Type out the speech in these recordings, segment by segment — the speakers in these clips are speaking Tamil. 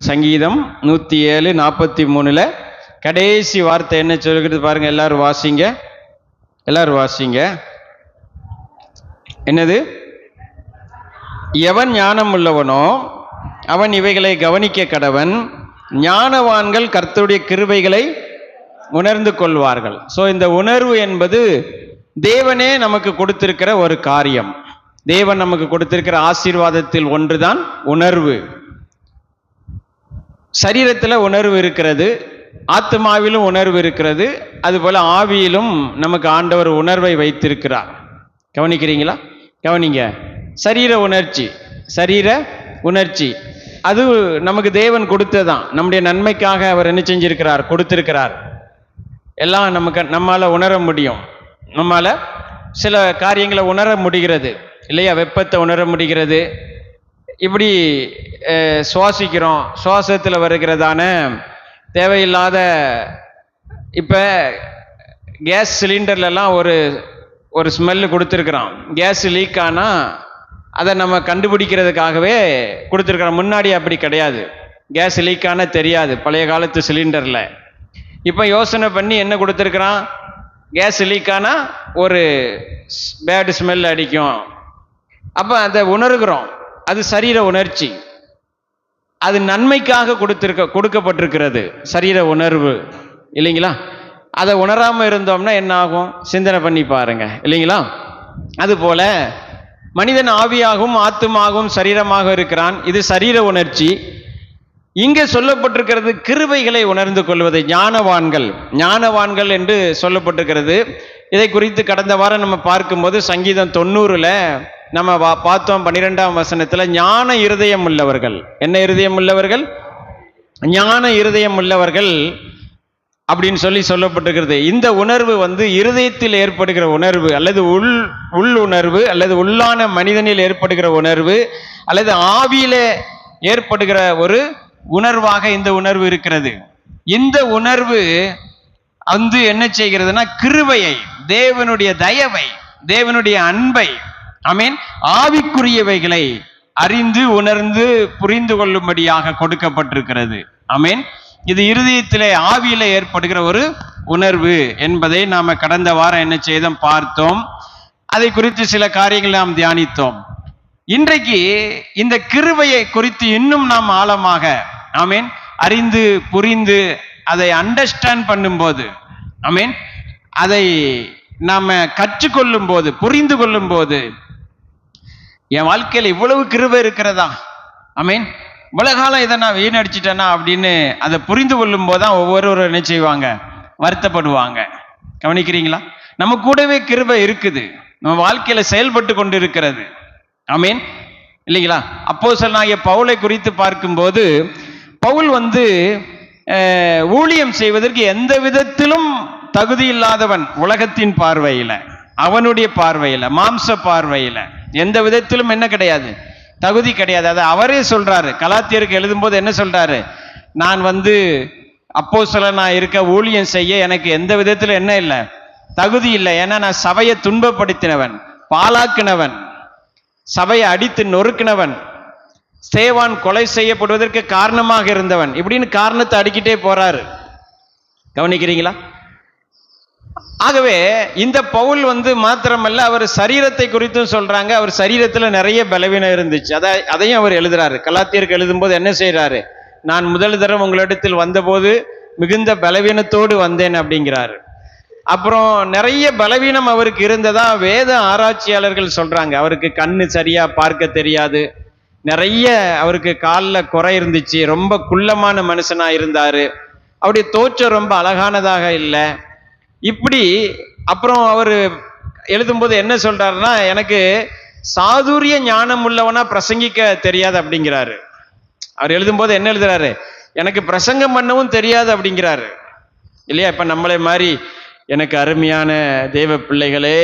சங்கீதம் 107:43 கடைசி வார்த்தை என்ன சொல்கிறது பாருங்க. எல்லாரும் வாசிங்க, எல்லாரும் வாசிங்க. என்னது? எவன் ஞானம் உள்ளவனோ அவன் இவைகளை கவனிக்க கடவன், ஞானவான்கள் கர்த்தருடைய கிருபைகளை உணர்ந்து கொள்வார்கள். ஸோ இந்த உணர்வு என்பது தேவனே நமக்கு கொடுத்திருக்கிற ஒரு காரியம். தேவன் நமக்கு கொடுத்திருக்கிற ஆசீர்வாதத்தில் ஒன்றுதான் உணர்வு. சரீரத்தில் உணர்வு இருக்கிறது, ஆத்மாவிலும் உணர்வு இருக்கிறது, அதுபோல ஆவியிலும் நமக்கு ஆண்டவர் உணர்வை வைத்திருக்கிறார். கவனிக்கிறீங்களா? கவனிங்க. சரீர உணர்ச்சி, சரீர உணர்ச்சி அது நமக்கு தேவன் கொடுத்ததான். நம்முடைய நன்மைக்காக அவர் என்ன செஞ்சிருக்கிறார்? கொடுத்திருக்கிறார். எல்லாம் நம்மால உணர முடியும். நம்மால சில காரியங்களை உணர முடிகிறது இல்லையா? வெப்பத்தை உணர முடிகிறது. இப்படி சுவாசிக்கிறோம், சுவாசத்தில் வருகிறதான தேவையில்லாத இப்போ கேஸ் சிலிண்டர்லாம் ஒரு ஸ்மெல்லு கொடுத்துருக்குறான். கேஸ் லீக் ஆனால் அதை நம்ம கண்டுபிடிக்கிறதுக்காகவே கொடுத்துருக்குறோம். முன்னாடி அப்படி கிடையாது, கேஸ் லீக் ஆனால் தெரியாது பழைய காலத்து சிலிண்டரில். இப்போ யோசனை பண்ணி என்ன கொடுத்துருக்குறான்? கேஸ் லீக் ஆனால் ஒரு பேட் ஸ்மெல் அடிக்கும். அப்போ அதை உணர்கிறோம். அது சரீர உணர்ச்சி. அது நன்மைக்காக கொடுக்கப்பட்டிருக்கிறது சரீர உணர்வு இல்லைங்களா? அதை உணராமல் இருந்தோம்னா என்ன ஆகும்? சிந்தனை பண்ணி பாருங்க இல்லைங்களா? அதுபோல மனிதன் ஆவியாகவும் ஆத்துமாகவும் சரீரமாக இருக்கிறான். இது சரீர உணர்ச்சி. இங்கே சொல்லப்பட்டிருக்கிறது கிருபைகளை உணர்ந்து கொள்வது ஞானவான்கள். ஞானவான்கள் என்று சொல்லப்பட்டிருக்கிறது. இதை குறித்து கடந்த வாரம் நம்ம பார்க்கும்போது சங்கீதம் 90 நம்ம பார்த்தோம். 12ஆம் வசனத்தில் ஞான இருதயம் உள்ளவர்கள். என்ன இருதயம் உள்ளவர்கள்? ஞான இருதயம் உள்ளவர்கள் அப்படின்னு சொல்லப்பட்டிருக்கிறது. இந்த உணர்வு இருதயத்தில் ஏற்படுகிற உணர்வு, அல்லது உள் உணர்வு, அல்லது உள்ளான மனிதனில் ஏற்படுகிற உணர்வு, அல்லது ஆவியில ஏற்படுகிற ஒரு உணர்வாக இந்த உணர்வு இருக்கிறது. இந்த உணர்வு என்ன செய்கிறதுனா கிருபையை, தேவனுடைய தயவை, தேவனுடைய அன்பை, ஆமென், ஆவிக்குரியவைகளை அறிந்து உணர்ந்து புரிந்து கொள்ளும்படியாக கொடுக்கப்பட்டிருக்கிறது. ஆமென். இது இருதயத்திலே ஆவியிலே ஏற்படுகிற ஒரு உணர்வு என்பதை நாம கடந்த வாரம் என்ன செய்தோம்? பார்த்தோம். அதை குறித்து சில காரியங்களை நாம் தியானித்தோம். இன்றைக்கு இந்த கிருபையை குறித்து இன்னும் நாம் ஆழமாக, ஆமென், அறிந்து புரிந்து அதை அண்டர்ஸ்டாண்ட் பண்ணும்போது, ஆமென், அதை நாம கற்றுக்கொள்ளும் போது, புரிந்து கொள்ளும் போது, என் வாழ்க்கையில் இவ்வளவு கிருபை இருக்கிறதா, ஆமென், இவ்வளவு காலம் இதை நான் வீணடிச்சிட்டேனா அப்படின்னு அதை புரிந்து கொள்ளும் போதுதான் ஒவ்வொருவரும் என்ன செய்வாங்க? வருத்தப்படுவாங்க. கவனிக்கிறீங்களா? நம்ம கூடவே கிருபை இருக்குது, நம்ம வாழ்க்கையில செயல்பட்டு கொண்டு இருக்கிறது. ஆமென் இல்லைங்களா? அப்போஸ்தலனாகிய பவுலை குறித்து பார்க்கும்போது, பவுல் ஊழியம் செய்வதற்கு எந்த விதத்திலும் தகுதி இல்லாதவன். உலகத்தின் பார்வையில, அவனுடைய பார்வையில, மாம்ச பார்வையில எந்த விதத்திலும் என்ன கிடையாது? தகுதி கிடையாது. அதை அவரே சொல்றாரு. கலாத்தியருக்கு எழுதும் போது என்ன சொல்றாரு? நான் அப்போஸ்தலனா இருக்க, ஊழியம் செய்ய எனக்கு எந்த விதத்துல என்ன இல்லை? தகுதி இல்லை. ஏன்னா நான் சபையை துன்பப்படுத்தினவன், பாழாக்கினவன், சபையை அடித்து நொறுக்கினவன், ஸ்தேவான் கொலை செய்யப்படுவதற்கு காரணமாக இருந்தவன், இப்படின்னு காரணத்தை அடிக்கிட்டே போறாரு. கவனிக்கிறீங்களா? ஆகவே இந்த பவுல் மாத்திரமல்ல, அவர் சரீரத்தை குறித்தும் சொல்றாங்க. அவர் சரீரத்துல நிறைய பலவீனம் இருந்துச்சு. அதையும் அவர் எழுதுறாரு. கலாத்தியருக்கு எழுதும் போது என்ன செய்யறாரு? நான் முதல் தரம் உங்களிடத்தில் வந்தபோது மிகுந்த பலவீனத்தோடு வந்தேன் அப்படிங்கிறாரு. அப்புறம் நிறைய பலவீனம் அவருக்கு இருந்ததா வேத ஆராய்ச்சியாளர்கள் சொல்றாங்க. அவருக்கு கண்ணு சரியா பார்க்க தெரியாது, நிறைய அவருக்கு காலில் குறை இருந்துச்சு, ரொம்ப குள்ளமான மனுஷனா இருந்தாரு, அவருடைய தோற்றம் ரொம்ப அழகானதாக இல்லை, இப்படி. அப்புறம் அவர் எழுதும்போது என்ன சொல்றாருன்னா, எனக்கு சாதுரிய ஞானம் உள்ளவனா பிரசங்கிக்க தெரியாது அப்படிங்கிறாரு. அவர் எழுதும்போது என்ன எழுதுறாரு? எனக்கு பிரசங்கம் பண்ணவும் தெரியாது அப்படிங்கிறாரு இல்லையா? இப்ப நம்மளே மாதிரி எனக்கு அருமையான தேவ பிள்ளைகளே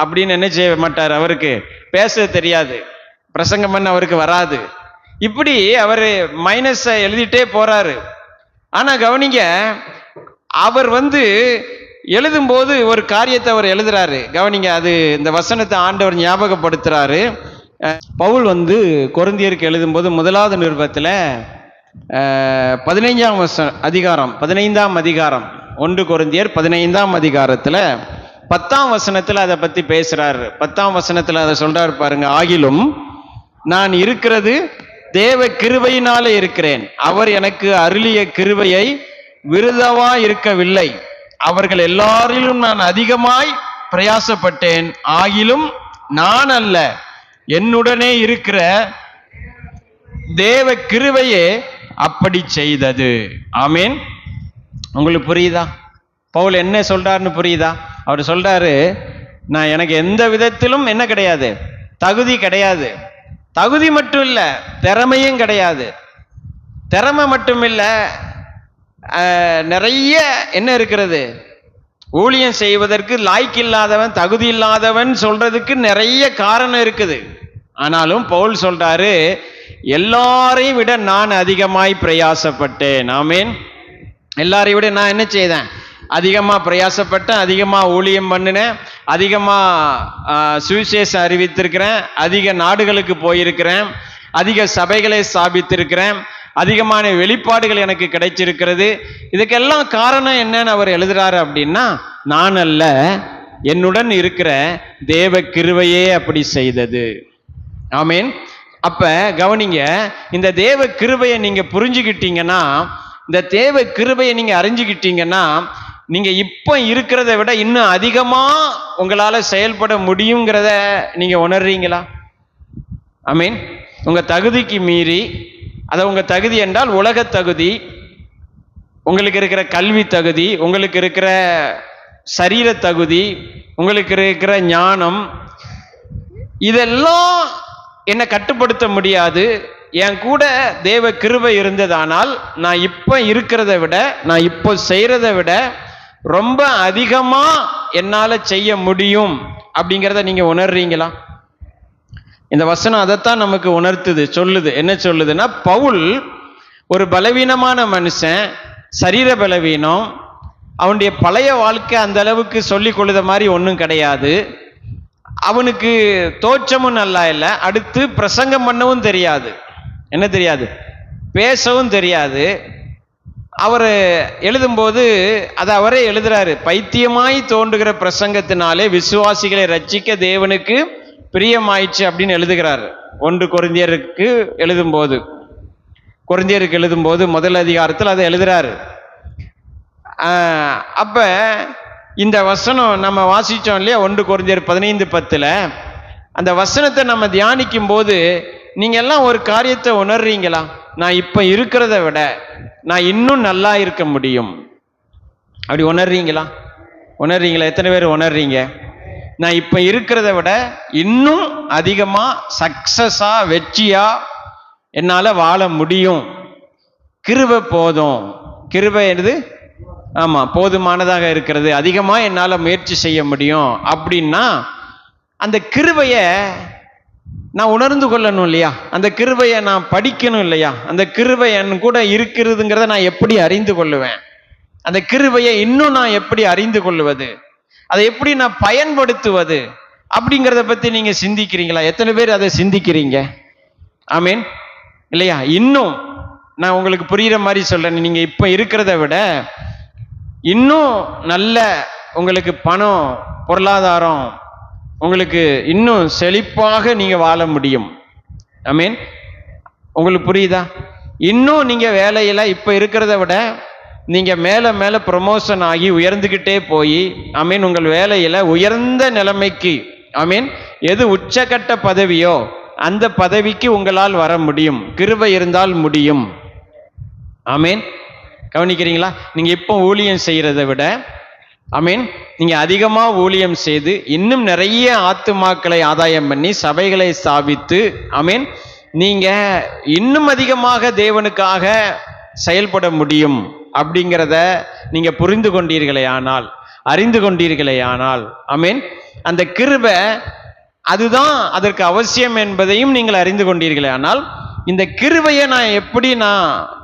அப்படின்னு என்ன செய்ய மாட்டார்? அவருக்கு பேச தெரியாது, பிரசங்கம் பண்ண அவருக்கு வராது. இப்படி அவர் மைனஸ எழுதிட்டே போறாரு. ஆனா கவனிங்க, அவர் எழுதும்போது ஒரு காரியத்தை அவர் எழுதுறாரு. கவனிங்க, அது இந்த வசனத்தை ஆண்டவர் ஞாபகப்படுத்துறாரு. பவுல் கொரிந்தியருக்கு எழுதும்போது 1வது நிருபத்தில் பதினைந்தாம் அதிகாரம் 1 கொரிந்தியர் 15ஆம் அதிகாரத்தில் 10ஆம் வசனத்தில் அதை பற்றி பேசுறாரு. 10ஆம் வசனத்தில் அதை சொல்றாரு பாருங்க. ஆகிலும் நான் இருக்கிறது தேவ கிருபையினாலே இருக்கிறேன். அவர் எனக்கு அருளிய கிருபையை விருதவா இருக்கவில்லை. அவர்கள் எல்லாரிலும் நான் அதிகமாய் பிரயாசப்பட்டேன். ஆகிலும் நான் அல்ல, என்னுடனே இருக்கிற தேவ கிருபையே அப்படி செய்தது. ஆமீன். உங்களுக்கு புரியுதா பவுல் என்ன சொல்றாருன்னு? புரியுதா? அவர் சொல்றாரு, நான் எனக்கு எந்த விதத்திலும் என்ன கிடையாது, தகுதி கிடையாது. தகுதி மட்டும் இல்லை, திறமையும் கிடையாது. திறமை மட்டும் இல்லை, நிறைய என்ன இருக்கிறது, ஊழியம் செய்வதற்கு லாய்க்கு இல்லாதவன், தகுதி இல்லாதவன் சொல்றதுக்கு நிறைய காரணம் இருக்குது. ஆனாலும் பவுல் சொல்றாரு, எல்லாரையும் விட நான் அதிகமாய் பிரயாசப்பட்டேன். ஆமீன். எல்லாரையும் விட நான் என்ன செய்தேன்? அதிகமாக பிரயாசப்பட்டேன், அதிகமாக ஊழியம் பண்ணினேன், அதிகமாக சுவிசேஷம் அறிவித்திருக்கிறேன், அதிக நாடுகளுக்கு போயிருக்கிறேன், அதிக சபைகளை ஸ்தாபித்திருக்கிறேன், அதிகமான வெளிப்பாடுகள் எனக்கு கிடைச்சிருக்கிறது. இதுக்கெல்லாம் காரணம் என்னன்னு அவர் எழுதுறாரு அப்படின்னா, நான் அல்ல, என்னுடன் இருக்கிற தேவ கிருபையே அப்படி செய்தது. ஆமீன். அப்ப கவனிங்க, இந்த தேவ கிருபையை நீங்க புரிஞ்சுக்கிட்டீங்கன்னா, இந்த தேவ கிருபையை நீங்க அறிஞ்சுக்கிட்டீங்கன்னா, நீங்க இப்ப இருக்கிறத விட இன்னும் அதிகமா உங்களால செயல்பட முடியுங்கிறத நீங்க உணர்றீங்களா? ஆமீன். உங்க தகுதிக்கு மீறி, அதை உங்க தகுதி என்றால் உலக தகுதி, உங்களுக்கு இருக்கிற கல்வி தகுதி, உங்களுக்கு இருக்கிற சரீர தகுதி, உங்களுக்கு இருக்கிற ஞானம், இதெல்லாம் என்ன கட்டுப்படுத்த முடியாது. என் கூட தேவ கிருபை இருந்ததானால் நான் இப்ப இருக்கிறத விட, நான் இப்போ செய்யறத விட ரொம்ப அதிகமா என்னால செய்ய முடியும் அப்படிங்கிறத நீங்க உணர்றீங்களா? இந்த வசனம் அதைத்தான் நமக்கு உணர்த்துது, சொல்லுது. என்ன சொல்லுதுன்னா, பவுல் ஒரு பலவீனமான மனுஷன், சரீர பலவீனம், அவனுடைய பழைய வாழ்க்கை அந்த அளவுக்கு சொல்லிக் கொள்ளுத மாதிரி ஒன்றும் கிடையாது. அவனுக்கு தோற்றமும் நல்லா இல்லை, அடுத்து பிரசங்கம் பண்ணவும் தெரியாது. என்ன தெரியாது? பேசவும் தெரியாது. அவர் எழுதும்போது அதை அவரே எழுதுறாரு, பைத்தியமாய் தோன்றுகிற பிரசங்கத்தினாலே விசுவாசிகளை ரட்சிக்க தேவனுக்கு பிரியமாயிடுச்சு அப்படின்னு எழுதுகிறார். 1 கொரிந்தியருக்கு எழுதும்போது முதல் அதிகாரத்தில் அதை எழுதுறாரு. அப்ப இந்த வசனம் நம்ம வாசிச்சோம் இல்லையா, 1 கொரிந்தியர் 15:10. அந்த வசனத்தை நம்ம தியானிக்கும் போது நீங்க எல்லாம் ஒரு காரியத்தை உணர்றீங்களா? நான் இப்ப இருக்கிறத விட நான் இன்னும் நல்லா இருக்க முடியும். அப்படி உணர்றீங்களா? எத்தனை பேர் உணர்றீங்க? நான் இப்ப இருக்கிறத விட இன்னும் அதிகமா சக்சஸா, வெற்றியா என்னால வாழ முடியும். கிருபை போதும். கிருபை எது? ஆமா, போதுமானதாக இருக்கிறது. அதிகமா என்னால முயற்சி செய்ய முடியும் அப்படின்னா, அந்த கிருபைய நான் உணர்ந்து கொள்ளணும் இல்லையா? அந்த கிருபையை நான் படிக்கணும் இல்லையா? அந்த கிருபை என் கூட இருக்கிறதுங்கிறத நான் எப்படி அறிந்து கொள்ளுவேன்? அந்த கிருபையை இன்னும் நான் எப்படி அறிந்து கொள்வது? அதை எப்படி நான் பயன்படுத்துவது? அப்படிங்கிறத பத்தி நீங்க சிந்திக்கிறீங்களா? எத்தனை பேர் அதை சிந்திக்கிறீங்க? ஆமீன் இல்லையா? இன்னும் நான் உங்களுக்கு புரியுற மாதிரி சொல்றேன். நீங்க இப்ப இருக்கிறத விட இன்னும் நல்ல உங்களுக்கு பணம், பொருளாதாரம், உங்களுக்கு இன்னும் செழிப்பாக நீங்க வாழ முடியும். ஆமீன். உங்களுக்கு புரியுதா? இன்னும் நீங்க வேலையில இப்ப இருக்கிறத விட நீங்க மேல மேல ப்ரொமோஷன் ஆகி உயர்ந்துகிட்டே போய், ஆமீன், உங்கள் வேலையில உயர்ந்த நிலைமைக்கு, ஆமீன், எது உச்சகட்ட பதவியோ அந்த பதவிக்கு உங்களால் வர முடியும். கிருபை இருந்தால் முடியும். ஆமீன். கவனிக்கிறீங்களா? நீங்க இப்போ ஊழியம் செய்யறத விட, ஆமீன், நீங்க அதிகமா ஊழியம் செய்து இன்னும் நிறைய ஆத்துமாக்களை ஆதாயம் பண்ணி சபைகளை ஸ்தாபித்து, ஆமீன், நீங்க இன்னும் அதிகமாக தேவனுக்காக செயல்பட முடியும் அப்படிங்கிறத நீங்க புரிந்து கொண்டீர்களே ஆனால், அறிந்து கொண்டீர்களே ஆனால், ஆமீன், அந்த கிருபை அதுதான் அதற்கு அவசியம் என்பதையும் நீங்கள் அறிந்து கொண்டீர்களே ஆனால், இந்த கிருபையை நான் எப்படி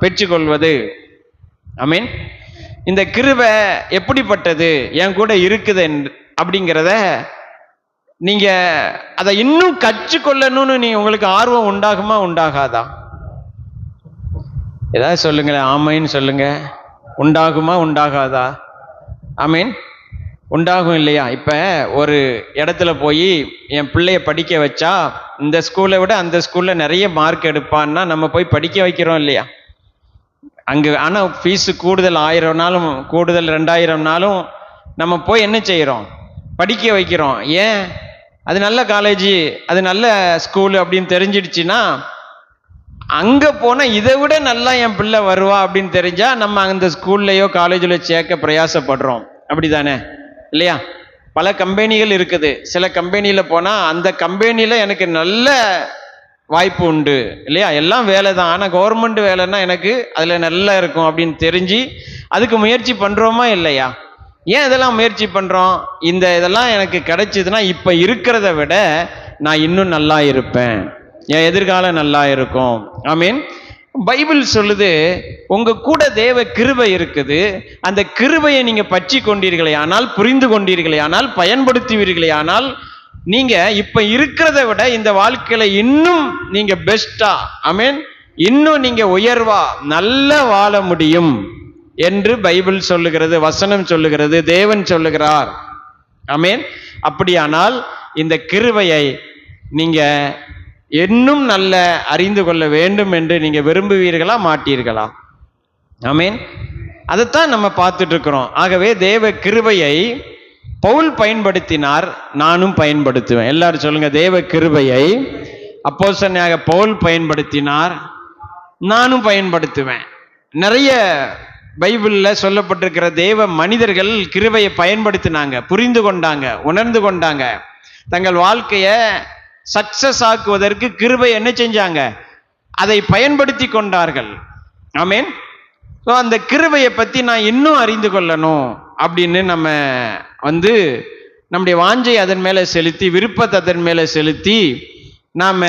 பெற்றுக்கொள்வது? ஆமீன். இந்த கிருபை எப்படிப்பட்டது, என் கூட இருக்குது அப்படிங்கிறத நீங்க அதை இன்னும் கற்றுக்கொள்ளணும்னு உங்களுக்கு ஆர்வம் உண்டாகுமா, உண்டாகாதா? ஏதாவது சொல்லுங்களேன், ஆமைன்னு சொல்லுங்க. உண்டாகுமா உண்டாகாதா? ஆமீன். உண்டாகும் இல்லையா? இப்போ ஒரு இடத்துல போய் என் பிள்ளைய படிக்க வச்சா இந்த ஸ்கூலை விட அந்த ஸ்கூலில் நிறைய மார்க் எடுப்பான்னா நம்ம போய் படிக்க வைக்கிறோம் இல்லையா? அங்கே ஆனால் ஃபீஸு கூடுதல் 1000நாலும் கூடுதல் 2000நாலும் நம்ம போய் என்ன செய்கிறோம்? படிக்க வைக்கிறோம். ஏன்? அது நல்ல காலேஜ், அது நல்ல ஸ்கூலு அப்படின்னு தெரிஞ்சிடுச்சுன்னா அங்கே போனால் இதை விட நல்லா என் பிள்ளை வருவா அப்படின்னு தெரிஞ்சால் நம்ம அந்த ஸ்கூல்லையோ காலேஜில் சேர்க்க பிரயாசப்படுறோம். அப்படி தானே இல்லையா? பல கம்பெனிகள் இருக்குது. சில கம்பெனியில் போனால் அந்த கம்பெனியில் எனக்கு நல்ல வாய்ப்பு உண்டு இல்லையா? எல்லாம் வேலை தான், ஆனால் கவர்மெண்ட் வேலைன்னா எனக்கு அதில் நல்லா இருக்கும் அப்படின்னு தெரிஞ்சு அதுக்கு முயற்சி பண்ணுறோமா இல்லையா? ஏன் இதெல்லாம் முயற்சி பண்ணுறோம்? இதெல்லாம் எனக்கு கிடைச்சிதுன்னா இப்போ இருக்கிறத விட நான் இன்னும் நல்லா இருப்பேன், என் எதிர்காலம் நல்லா இருக்கும். ஆமீன். பைபிள் சொல்லுது, உங்க கூட தேவ கிருபை இருக்குது. அந்த கிருபையை நீங்க பற்றி கொண்டீர்களே ஆனால், புரிந்து கொண்டீர்களே ஆனால், பயன்படுத்துவீர்களே ஆனால், நீங்க இப்ப இருக்கிறத விட இந்த வாழ்க்கையில இன்னும் நீங்க பெஸ்டா, ஆமீன், இன்னும் நீங்க உயர்வா நல்லா வாழ முடியும் என்று பைபிள் சொல்லுகிறது, வசனம் சொல்லுகிறது, தேவன் சொல்லுகிறார். ஆமீன். அப்படியானால் இந்த கிருபையை நீங்க இன்னும் நல்ல அறிந்து கொள்ள வேண்டும் என்று நீங்க விரும்புவீர்களா, மாட்டீர்களா? ஆமீன். அதைத்தான் நம்ம பார்த்துட்டு இருக்கிறோம். ஆகவே தேவ கிருபையை பவுல் பயன்படுத்தினார், நானும் பயன்படுத்துவேன். எல்லாரும் சொல்லுங்க, தேவ கிருபையை அப்போஸ்தலனாகிய பவுல் பயன்படுத்தினார், நானும் பயன்படுத்துவேன். நிறைய பைபிள்ல சொல்லப்பட்டிருக்கிற தேவ மனிதர்கள் கிருபையை பயன்படுத்தினாங்க, புரிந்து கொண்டாங்க, உணர்ந்து கொண்டாங்க. தங்கள் வாழ்க்கையை சக்சஸ் ஆக்குவதற்கு கிருபை என்ன செஞ்சாங்க? அதை பயன்படுத்தி கொண்டார்கள். ஆமீன். ஸோ அந்த கிருபையை பற்றி நான் இன்னும் அறிந்து கொள்ளணும் அப்படின்னு நம்ம நம்முடைய வாஞ்சை அதன் மேலே செலுத்தி, விருப்பத்தை அதன் மேலே செலுத்தி நாம்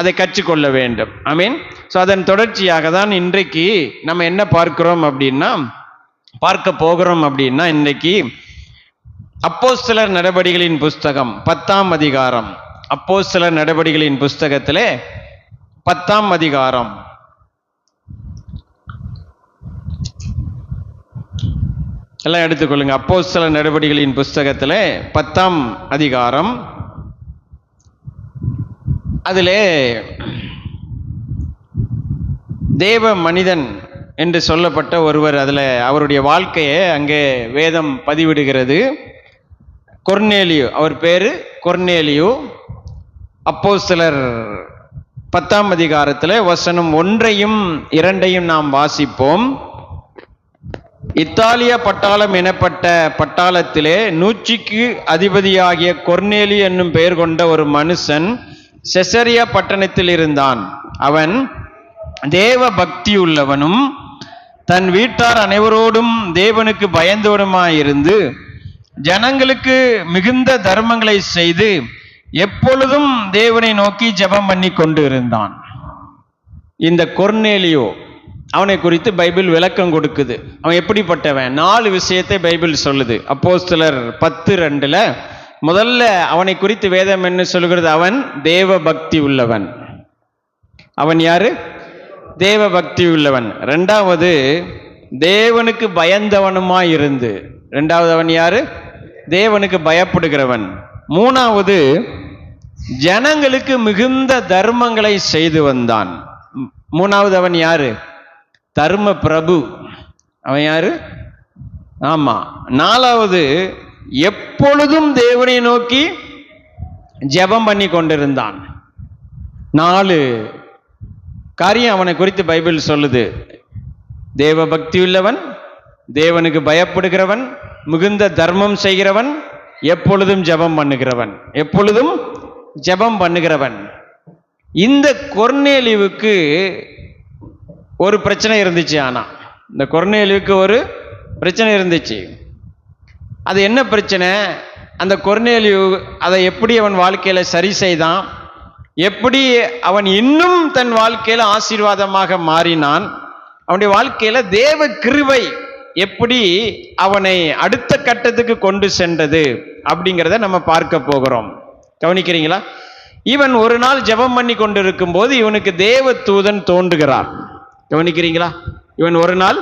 அதை கற்றுக்கொள்ள வேண்டும். ஆமீன். ஸோ அதன் தொடர்ச்சியாக தான் இன்றைக்கு நம்ம என்ன பார்க்கிறோம் அப்படின்னா, பார்க்க போகிறோம் அப்படின்னா, இன்றைக்கு அப்போஸ்தலர் நடபடிகளின் புஸ்தகம் 10ஆம் அதிகாரம், அப்போஸ்தலர் நடபடிகளின் புஸ்தகத்திலே 10ஆம் அதிகாரம் எல்லாம் எடுத்துக்கொள்ளுங்க. அப்போஸ்தலர் நடபடிகளின் புஸ்தகத்திலே 10ஆம் அதிகாரம், அதிலே தேவ மனிதன் என்று சொல்லப்பட்ட ஒருவர், அதில் அவருடைய வாழ்க்கையை அங்கே வேதம் பதிவிடுகிறது. கொர்நேலியு, அவர் பேரு கொர்நேலியு. அப்போஸ்தலர் 10ஆம் அதிகாரத்தில் வசனம் 1ஐயும் 2ஐயும் நாம் வாசிப்போம். இத்தாலிய பட்டாளம் எனப்பட்ட பட்டாளத்திலே 100க்கு அதிபதியாகிய கொர்நேலி என்னும் பெயர் கொண்ட ஒரு மனுஷன் செசரியா பட்டணத்தில் இருந்தான். அவன் தேவ பக்தியுள்ளவனும் தன் வீட்டார் அனைவரோடும் தேவனுக்கு பயந்தவனுமாயிருந்து ஜனங்களுக்கு மிகுந்த தர்மங்களை செய்து எப்பொழுதும் தேவனை நோக்கி ஜெபம் பண்ணி கொண்டு இருந்தான். இந்த கொர்நேலியோ, அவனை குறித்து பைபிள் விளக்கம் கொடுக்குது. அவன் எப்படிப்பட்டவன்? 4 விஷயத்தை பைபிள் சொல்லுது. அப்போஸ்தலர் 10:2 முதல்ல அவனை குறித்து வேதம் என்ன சொல்கிறது? அவன் தேவ பக்தி உள்ளவன். அவன் யாரு? தேவ பக்தி உள்ளவன். 2வது தேவனுக்கு பயந்தவனுமாய் இருந்து, 2வது அவன் யாரு? தேவனுக்கு பயப்படுகிறவன். 3வது ஜனங்களுக்கு மிகுந்த தர்மங்களை செய்து வந்தான். 3வது அவன் யாரு? தர்ம பிரபு. அவன் யாரு? ஆமா. 4வது எப்பொழுதும் தேவனை நோக்கி ஜெபம் பண்ணி கொண்டிருந்தான். 4 காரியம் அவனை குறித்து பைபிள் சொல்லுது. தேவ பக்தி உள்ளவன், தேவனுக்கு பயப்படுகிறவன், மிகுந்த தர்மம் செய்கிறவன், எப்பொழுதும் ஜெபம் பண்ணுகிறவன். எப்பொழுதும் ஜெபம் பண்ணுகிறவன். இந்த கொர்நேலியுவுக்கு ஒரு பிரச்சனை இருந்துச்சு. ஆனா இந்த கொர்நேலியுவுக்கு ஒரு பிரச்சனை இருந்துச்சு. அது என்ன பிரச்சனை? அந்த கொர்நேலியு அதை எப்படி அவன் வாழ்க்கையில சரி செய்தான், எப்படி அவன் இன்னும் தன் வாழ்க்கையில ஆசீர்வாதமாக மாறினான், அவனுடைய வாழ்க்கையில தேவ கிருபை எப்படி அவனை அடுத்த கட்டத்துக்கு கொண்டு சென்றது அப்படிங்கிறத நம்ம பார்க்க போகிறோம். கவனிக்கிறீங்களா? இவன் ஒரு நாள் ஜெபம் பண்ணி கொண்டிருக்கும் போது இவனுக்கு தேவ தூதன் தோன்றுகிறார். கவனிக்கிறீங்களா? இவன் ஒரு நாள்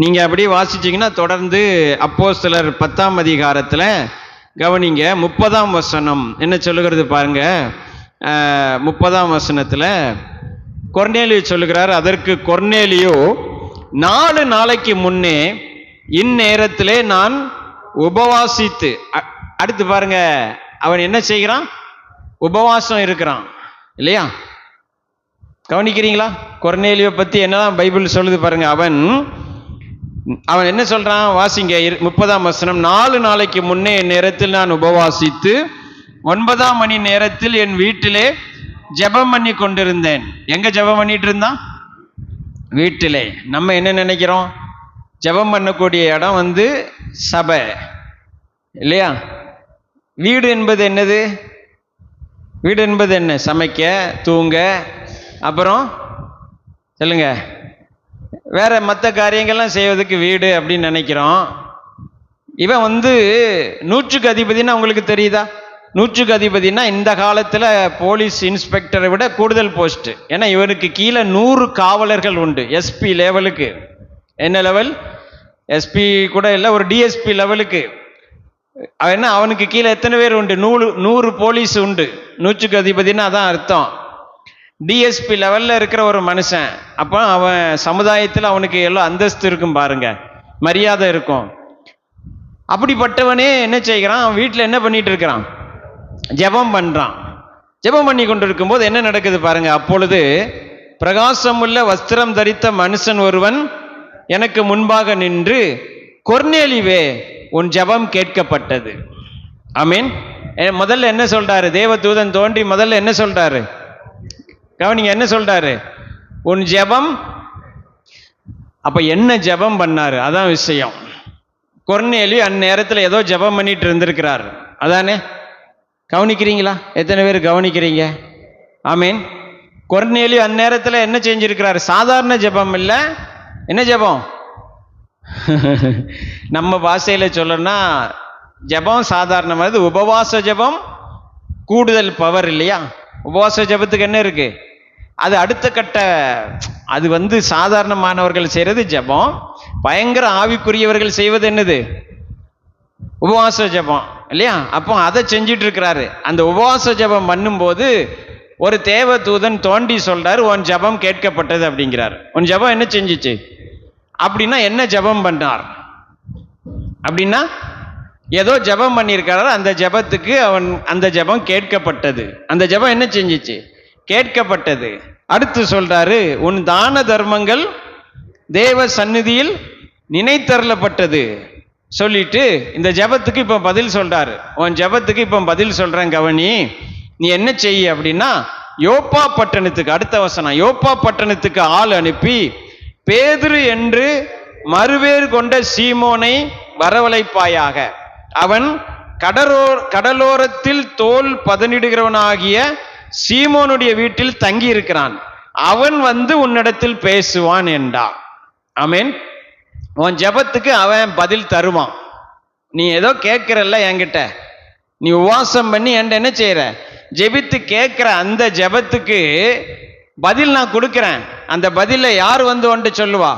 நீங்க அப்படியே வாசிச்சீங்கன்னா தொடர்ந்து அப்போஸ்தலர் 10ஆம் அதிகாரத்துல கவனிங்க, 30ஆம் வசனம் என்ன சொல்லுகிறது பாருங்க. 30ஆம் வசனத்துல கொர்நேலியு சொல்லுகிறார், அதற்கு கொர்நேலியு 4 நாளைக்கு முன்னே இந்நேரத்திலே நான் உபவாசித்து, அடுத்து பாருங்க அவன் என்ன செய்கிறான்? உபவாசம் இருக்கிறான் இல்லையா? கவனிக்கிறீங்களா? கொர்நேலியு பத்தி என்னதான் பைபிள் சொல்லுது பாருங்க. அவன் என்ன சொல்றான்? வாசிங்க 30ஆம் வசனம். 4 நாளைக்கு முன்னே என் நேரத்தில் நான் உபவாசித்து 9ஆம் மணி நேரத்தில் என் வீட்டிலே ஜெபம் பண்ணி கொண்டிருந்தேன். எங்க ஜெபம் பண்ணிட்டு இருந்தான்? வீட்டிலே. நம்ம என்ன நினைக்கிறோம்? ஜெபம் பண்ணக்கூடிய இடம் சபை இல்லையா? வீடு என்பது என்னது? வீடு என்பது என்ன? சமைக்க, தூங்க, அப்புறம் சொல்லுங்க, வேற மற்ற காரியங்கள்லாம் செய்வதற்கு வீடு அப்படின்னு நினைக்கிறோம். இவன் நூற்றுக்கு அதிபதினா உங்களுக்கு தெரியுதா? நூற்றுக்கு அதிபதினா இந்த காலத்தில் போலீஸ் இன்ஸ்பெக்டரை விட கூடுதல் போஸ்ட். ஏன்னா இவனுக்கு கீழே 100 காவலர்கள் உண்டு. எஸ்பி லெவலுக்கு. என்ன லெவல்? எஸ்பி கூட இல்லை, ஒரு டிஎஸ்பி லெவலுக்கு. என்ன அவனுக்கு கீழே எத்தனை பேர் உண்டு? 100 போலீஸ் உண்டு. நூற்றுக்கு அதிபதினா அதான் அர்த்தம். டிஎஸ்பி லெவல்ல இருக்கிற ஒரு மனுஷன். அப்போ அவன் சமுதாயத்தில் அவனுக்கு எல்லாம் அந்தஸ்து இருக்கும் பாருங்க, மரியாதை இருக்கும். அப்படிப்பட்டவனே என்ன செய்கிறான்? அவன் வீட்டில் என்ன பண்ணிட்டு இருக்கிறான்? ஜெபம் பண்றான். ஜெபம் பண்ணி கொண்டிருக்கும் போது என்ன நடக்குது பாருங்க. அப்பொழுது பிரகாசமுள்ள வஸ்திரம் தரித்த மனுஷன் ஒருவன் எனக்கு முன்பாக நின்று, கொர்நேலியுவே, உன் ஜெபம் கேட்கப்பட்டது. ஆமீன். முதல்ல என்ன சொல்றாரு? தேவதூதன் தோன்றி முதல்ல என்ன சொல்றாரு? கவனிங்க, என்ன சொல்றாரு? உன் ஜெபம். அப்ப என்ன ஜெபம் பண்ணாரு? அதான் விஷயம். கொர்நேலியு அந்நேரத்தில் ஏதோ ஜெபம் பண்ணிட்டு இருந்திருக்கிறார். அதானே? கவனிக்கிறீங்களா? எத்தனை பேர் கவனிக்கிறீங்க? ஆமீன். கொர்நேலியு அந்நேரத்தில் என்ன செஞ்சிருக்கிறார்? சாதாரண ஜெபம் இல்லை. என்ன ஜெபம்? நம்ம பாஷையில சொல்லணும்னா ஜெபம் சாதாரணமானது, உபவாச ஜெபம் கூடுதல் பவர் இல்லையா? உபவாச ஜெபத்துக்கு என்ன இருக்கு? அது அடுத்த கட்ட. அது சாதாரணமானவர்கள் செய்யறது ஜெபம். பயங்கர ஆவிக்குரியவர்கள் செய்வது என்னது? உபவாச ஜெபம் இல்லையா? அப்போ அதை செஞ்சிட்டு இருக்கிறாரு. அந்த உபவாச ஜெபம் பண்ணும்போது ஒரு தேவ தூதன் தோண்டி சொல்றாரு, உன் ஜெபம் கேட்கப்பட்டது அப்படிங்கிறார். உன் ஜெபம் என்ன செஞ்சிச்சு அப்படின்னா, என்ன ஜெபம் பண்ணார் அப்படின்னா, ஏதோ ஜெபம் பண்ணியிருக்கிறார். அந்த ஜெபத்துக்கு அந்த ஜெபம் கேட்கப்பட்டது. அந்த ஜெபம் என்ன செஞ்சிச்சு? கேட்கப்பட்டது. அடுத்து சொல்றாரு, உன் தான தர்மங்கள் தேவ சந்நிதியில் நினைத்தரப்பட்டது சொல்லிட்டு இந்த ஜெபத்துக்கு இப்ப பதில் சொல்றாரு. உன் ஜெபத்துக்கு இப்ப பதில் சொல்றேன், கவனி. நீ என்ன செய்ய அப்படின்னா, யோப்பா பட்டணத்துக்கு, அடுத்த வசனம், யோப்பா பட்டணத்துக்கு ஆள் அனுப்பி பேதுரு என்று மறுவேறு கொண்ட சீமோனை வரவழைப்பாயாக. அவன் கடலோரத்தில் தோல் பதனிடுகிறவனாகிய சீமோனுடைய வீட்டில் தங்கி இருக்கிறான். அவன் உன்னிடத்தில் பேசுவான் என்றான். ஆமீன். உன் ஜெபத்துக்கு அவன் பதில் தருவான். நீ ஏதோ கேட்கிறல்ல என்கிட்ட, நீ உபவாசம் பண்ணி என்கிட்ட என்ன செய்யற? ஜெபித்து கேட்கிற அந்த ஜெபத்துக்கு பதில் நான் கொடுக்கிறேன். அந்த பதில யார் ஒன்று சொல்லுவா?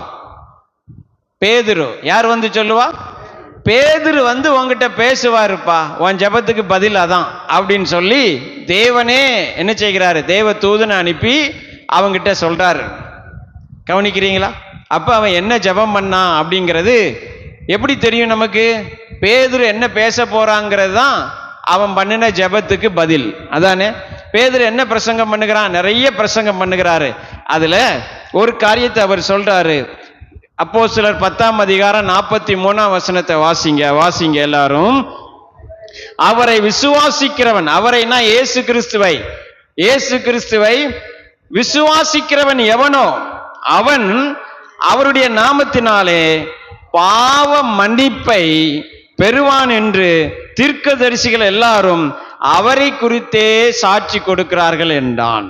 பேதுரு. யார் சொல்லுவா? பேதுரு உங்ககிட்ட பேசுவாருப்பா. உன் ஜெபத்துக்கு பதில் அதான் அப்படின்னு சொல்லி தேவனே என்ன செய்கிறாரு? தேவ தூதனை அனுப்பி அவங்கிட்ட சொல்றாரு. கவனிக்கிறீங்களா? அப்ப அவன் என்ன ஜெபம் பண்ணான் அப்படிங்கிறது எப்படி தெரியும் நமக்கு? பேதுரு என்ன பேச போறாங்கிறது தான் அவன் பண்ணின ஜெபத்துக்கு பதில். அதானே? பேதுரு என்ன பிரசங்கம் பண்ணுகிறான்? நிறைய பிரசங்கம் பண்ணுகிறாரு. அதுல ஒரு காரியத்தை அவர் சொல்றாரு. அப்போஸ்தலர் 10ஆம் அதிகாரம் 43ஆம் வசனத்தை வாசிங்க எல்லாரும். அவரை விசுவாசிக்கிறவன், அவரைனா இயேசு கிறிஸ்துவை விசுவாசிக்கிறவன் எவனோ அவன் அவருடைய நாமத்தினாலே பாவ மன்னிப்பை பெறுவான் என்று தீர்க்கதரிசிகள் எல்லாரும் அவரை குறித்தே சாட்சி கொடுக்கிறார்கள் என்றான்.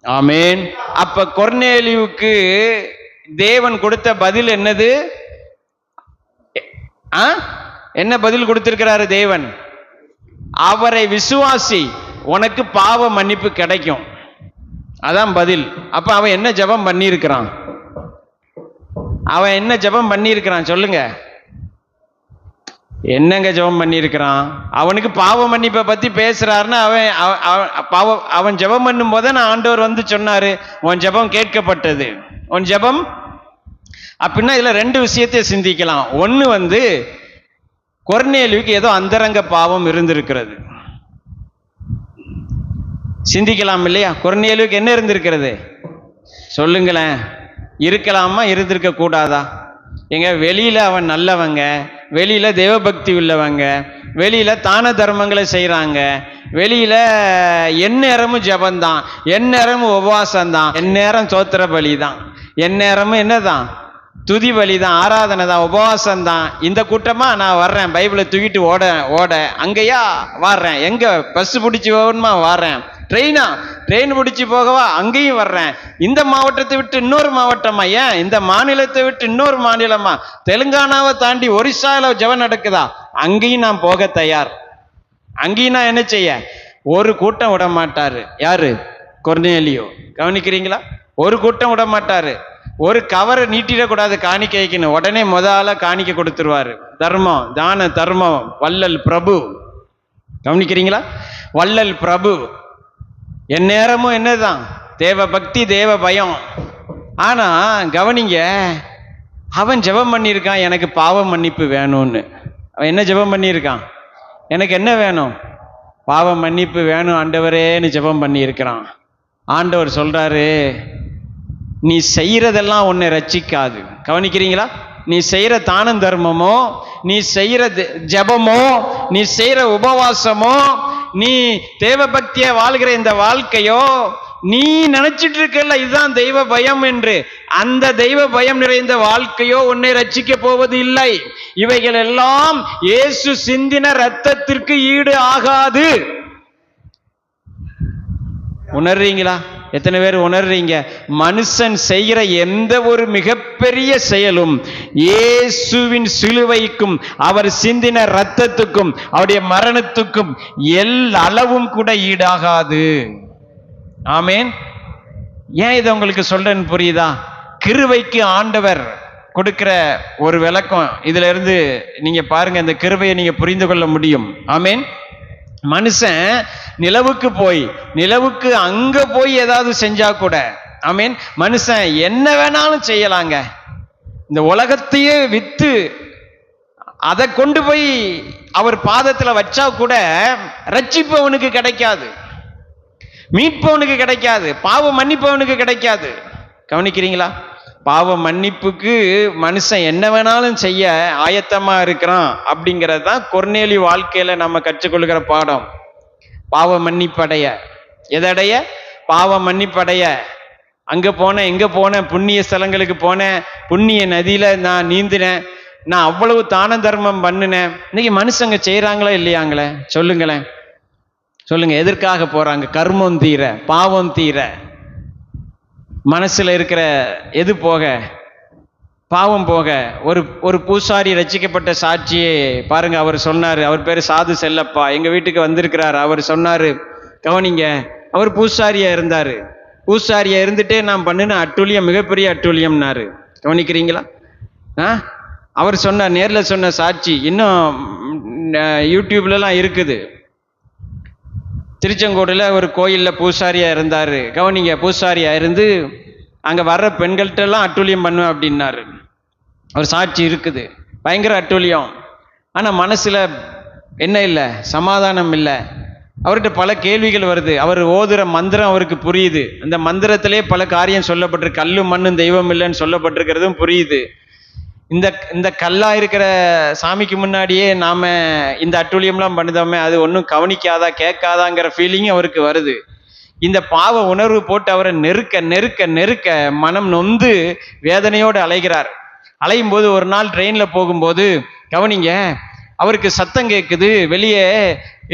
ஆமேன். அப்ப கொர்நேலியுவுக்கு தேவன் கொடுத்த பதில் என்னது? என்ன பதில் கொடுத்திருக்கிறாரு தேவன்? அவரை விசுவாசி, உனக்கு பாவ மன்னிப்பு கிடைக்கும். அதான் பதில். அப்ப அவன் என்ன ஜெபம் பண்ணியிருக்கிறான்? அவன் என்ன ஜெபம் பண்ணியிருக்கிறான் சொல்லுங்க? என்னங்க ஜெபம் பண்ணியிருக்கிறான்? அவனுக்கு பாவ மன்னிப்பை பத்தி பேசுறாருன்னா அவன் ஜெபம் பண்ணும் போது நான் ஆண்டவர் வந்து சொன்னாரு, உன் ஜெபம் கேட்கப்பட்டது, உன் ஜெபம். அப்படின்னா இதுல ரெண்டு விஷயத்தை சிந்திக்கலாம். ஒண்ணு வந்து கொர்நேலியுக்கு ஏதோ அந்தரங்க பாவம் இருந்திருக்கிறது, சிந்திக்கலாம் இல்லையா? கொர்நேலியுக்கு என்ன இருந்திருக்கிறது சொல்லுங்களேன்? இருக்கலாமா, இருந்திருக்க கூடாதா? எங்க வெளியில அவன் நல்லவங்க, வெளியில தேவபக்தி உள்ளவங்க, வெளியில தான தர்மங்களை செய்யறாங்க, வெளியில எந்நேரமும் ஜபந்தான், எந்நேரமும் உபவாசம் தான், எந்நேரம் சோத்திர பலி தான், எந்நேரமும் என்னதான் துதி பலி தான், ஆராதனை தான், உபவாசம் தான். இந்த கூட்டமா நான் வர்றேன், பைபிளை தூக்கிட்டு ஓட ஓட அங்கேயா வர்றேன், எங்க பஸ் பிடிச்சி போகணுமா வர்றேன், ட்ரெயின் பிடிச்சி போகவா அங்கேயும் வர்றேன், இந்த மாவட்டத்தை விட்டு இன்னொரு மாவட்டமா, ஏன் இந்த மாநிலத்தை விட்டு இன்னொரு மாநிலமா, தெலுங்கானாவை தாண்டி ஒரிசால ஜெபம் நடக்குதா அங்கேயும் நான் போக தயார். அங்கேயும் நான் என்ன செய்ய? ஒரு கூட்டம் விட மாட்டாரு. யாரு? கொர்நேலியு. கவனிக்கிறீங்களா? ஒரு கூட்டம் விட மாட்டாரு. ஒரு கவரை நீட்டிடக்கூடாது காணிக்க வைக்கணும், உடனே முதல்ல காணிக்க கொடுத்துருவாரு. தர்மம், தான தர்மம். வள்ளல் பிரபு. கவனிக்கிறீங்களா? வள்ளல் பிரபு. எந்நேரமும் என்னதான் தேவ பக்தி, தேவ பயம். ஆனா கவனிங்க, அவன் ஜெபம் பண்ணியிருக்கான், எனக்கு பாவ மன்னிப்பு வேணும்னு. அவன் என்ன ஜெபம் பண்ணியிருக்கான்? எனக்கு என்ன வேணும்? பாவ மன்னிப்பு வேணும் ஆண்டவரேன்னு ஜெபம் பண்ணியிருக்கிறான். ஆண்டவர் சொல்றாரு, நீ செய்யறதெல்லாம் உன்னை ரட்சிக்காது. கவனிக்கிறீங்களா? நீ செய்யற தானம் தர்மமோ, நீ செய்யற ஜெபமோ, நீ செய்யற உபவாசமோ, நீ தேவ பக்திய வாழ்கிற இந்த வாழ்க்கையோ, நீ நினைச்சிட்டு இருக்கல இதுதான் தெய்வ பயம் என்று, அந்த தெய்வ பயம் நிறைந்த வாழ்க்கையோ உன்னை ரட்சிக்க போவது இல்லை. இவைகள் எல்லாம் இயேசு சிந்தின இரத்தத்திற்கு ஈடு ஆகாது. உணர்றீங்களா? எத்தனை பேர் உணர்றீங்க? மனுஷன் செய்கிற எந்த ஒரு மிகப்பெரிய செயலும் இயேசுவின் சிலுவைக்கும் அவர் சிந்தின இரத்தத்துக்கும் அவருடைய மரணத்துக்கும் அளவும் கூட ஈடாகாது. ஆமேன். ஏன் இதை உங்களுக்கு சொல்றேன்னு புரியுதா? கிருபைக்கு ஆண்டவர் கொடுக்கிற ஒரு விளக்கம் இதுல இருந்து நீங்க பாருங்க, இந்த கிருபையை நீங்க புரிந்து கொள்ள முடியும். ஆமேன். மனுஷன் நிலவுக்கு அங்க போய் ஏதாவது செஞ்சா கூட, ஆமீன், மனுஷன் என்ன வேணாலும் செய்யலாங்க. இந்த உலகத்தையே வித்து அதை கொண்டு போய் அவர் பாதத்துல வச்சா கூட ரட்சிப்பவனுக்கு கிடைக்காது, மீட்பவனுக்கு கிடைக்காது, பாவ மன்னிப்பவனுக்கு கிடைக்காது. கவனிக்கிறீங்களா? பாவ மன்னிப்புக்கு மனுஷன் என்ன வேணாலும் செய்ய ஆயத்தமா இருக்கிறான். அப்படிங்கிறது தான் கொர்நேலியு வாழ்க்கையில நம்ம கற்றுக்கொள்கிற பாடம். பாவ மன்னிப்படைய, எதடைய? பாவ மன்னிப்படைய. அங்க போனேன், எங்க போனேன், புண்ணிய ஸ்தலங்களுக்கு போனேன், புண்ணிய நதியில நான் நீந்தினேன், நான் அவ்வளவு தான தர்மம் பண்ணினேன். இன்னைக்கு மனுஷங்க செய்யறாங்களா இல்லையாங்களே? சொல்லுங்களேன், சொல்லுங்க. எதற்காக போறாங்க? கர்மம் தீர, பாவம் தீர. மனசுல இருக்கிற எது போக? பாவம் போக. ஒரு பூசாரி ரட்சிக்கப்பட்ட சாட்சியே பாருங்க. அவர் சொன்னாரு, அவர் பேரு சாது செல்லப்பா, எங்க வீட்டுக்கு வந்திருக்கிறார். அவர் சொன்னாரு, கவனிங்க, அவர் பூசாரியா இருந்தாரு. பூசாரியா இருந்துட்டே நான் பண்ணின அட்டூழியம் மிகப்பெரிய அட்டூழியம்னாரு. கவனிக்கிறீங்களா? அவர் சொன்னார், நேர்ல சொன்ன சாட்சி இன்னும் யூடியூப்லாம் இருக்குது. திருச்செங்கோடுல ஒரு கோயில்ல பூசாரியா இருந்தாரு. கவனிங்க, பூசாரியா இருந்து அங்க வர்ற பெண்கள்கிட்ட எல்லாம் அட்டூழியம் பண்ணுவேன் அப்படின்னாரு. ஒரு சாட்சி இருக்குது, பயங்கர அட்டூழியம். ஆனா மனசுல என்ன இல்லை? சமாதானம் இல்லை. அவர்கிட்ட பல கேள்விகள் வருது. அவர் ஓதுற மந்திரம் அவருக்கு புரியுது. அந்த மந்திரத்திலே பல காரியம் சொல்லப்பட்டிருக்கு. கல்லும் மண்ணும் தெய்வம் இல்லைன்னு சொல்லப்பட்டிருக்கிறதும் புரியுது. இந்த கல்லா இருக்கிற சாமிக்கு முன்னாடியே நாம இந்த அட்டூழியம்லாம் பண்ணுதோமே, அது ஒன்றும் கவனிக்காதா கேட்காதாங்கிற ஃபீலிங் அவருக்கு வருது. இந்த பாவ உணர்வு போட்டு அவரை நெருக்க நெருக்க நெருக்க மனம் நொந்து வேதனையோடு அலைகிறார். அலையும் போது ஒரு நாள் ட்ரெயின்ல போகும்போது, கவனிங்க, அவருக்கு சத்தம் கேட்குது. வெளியே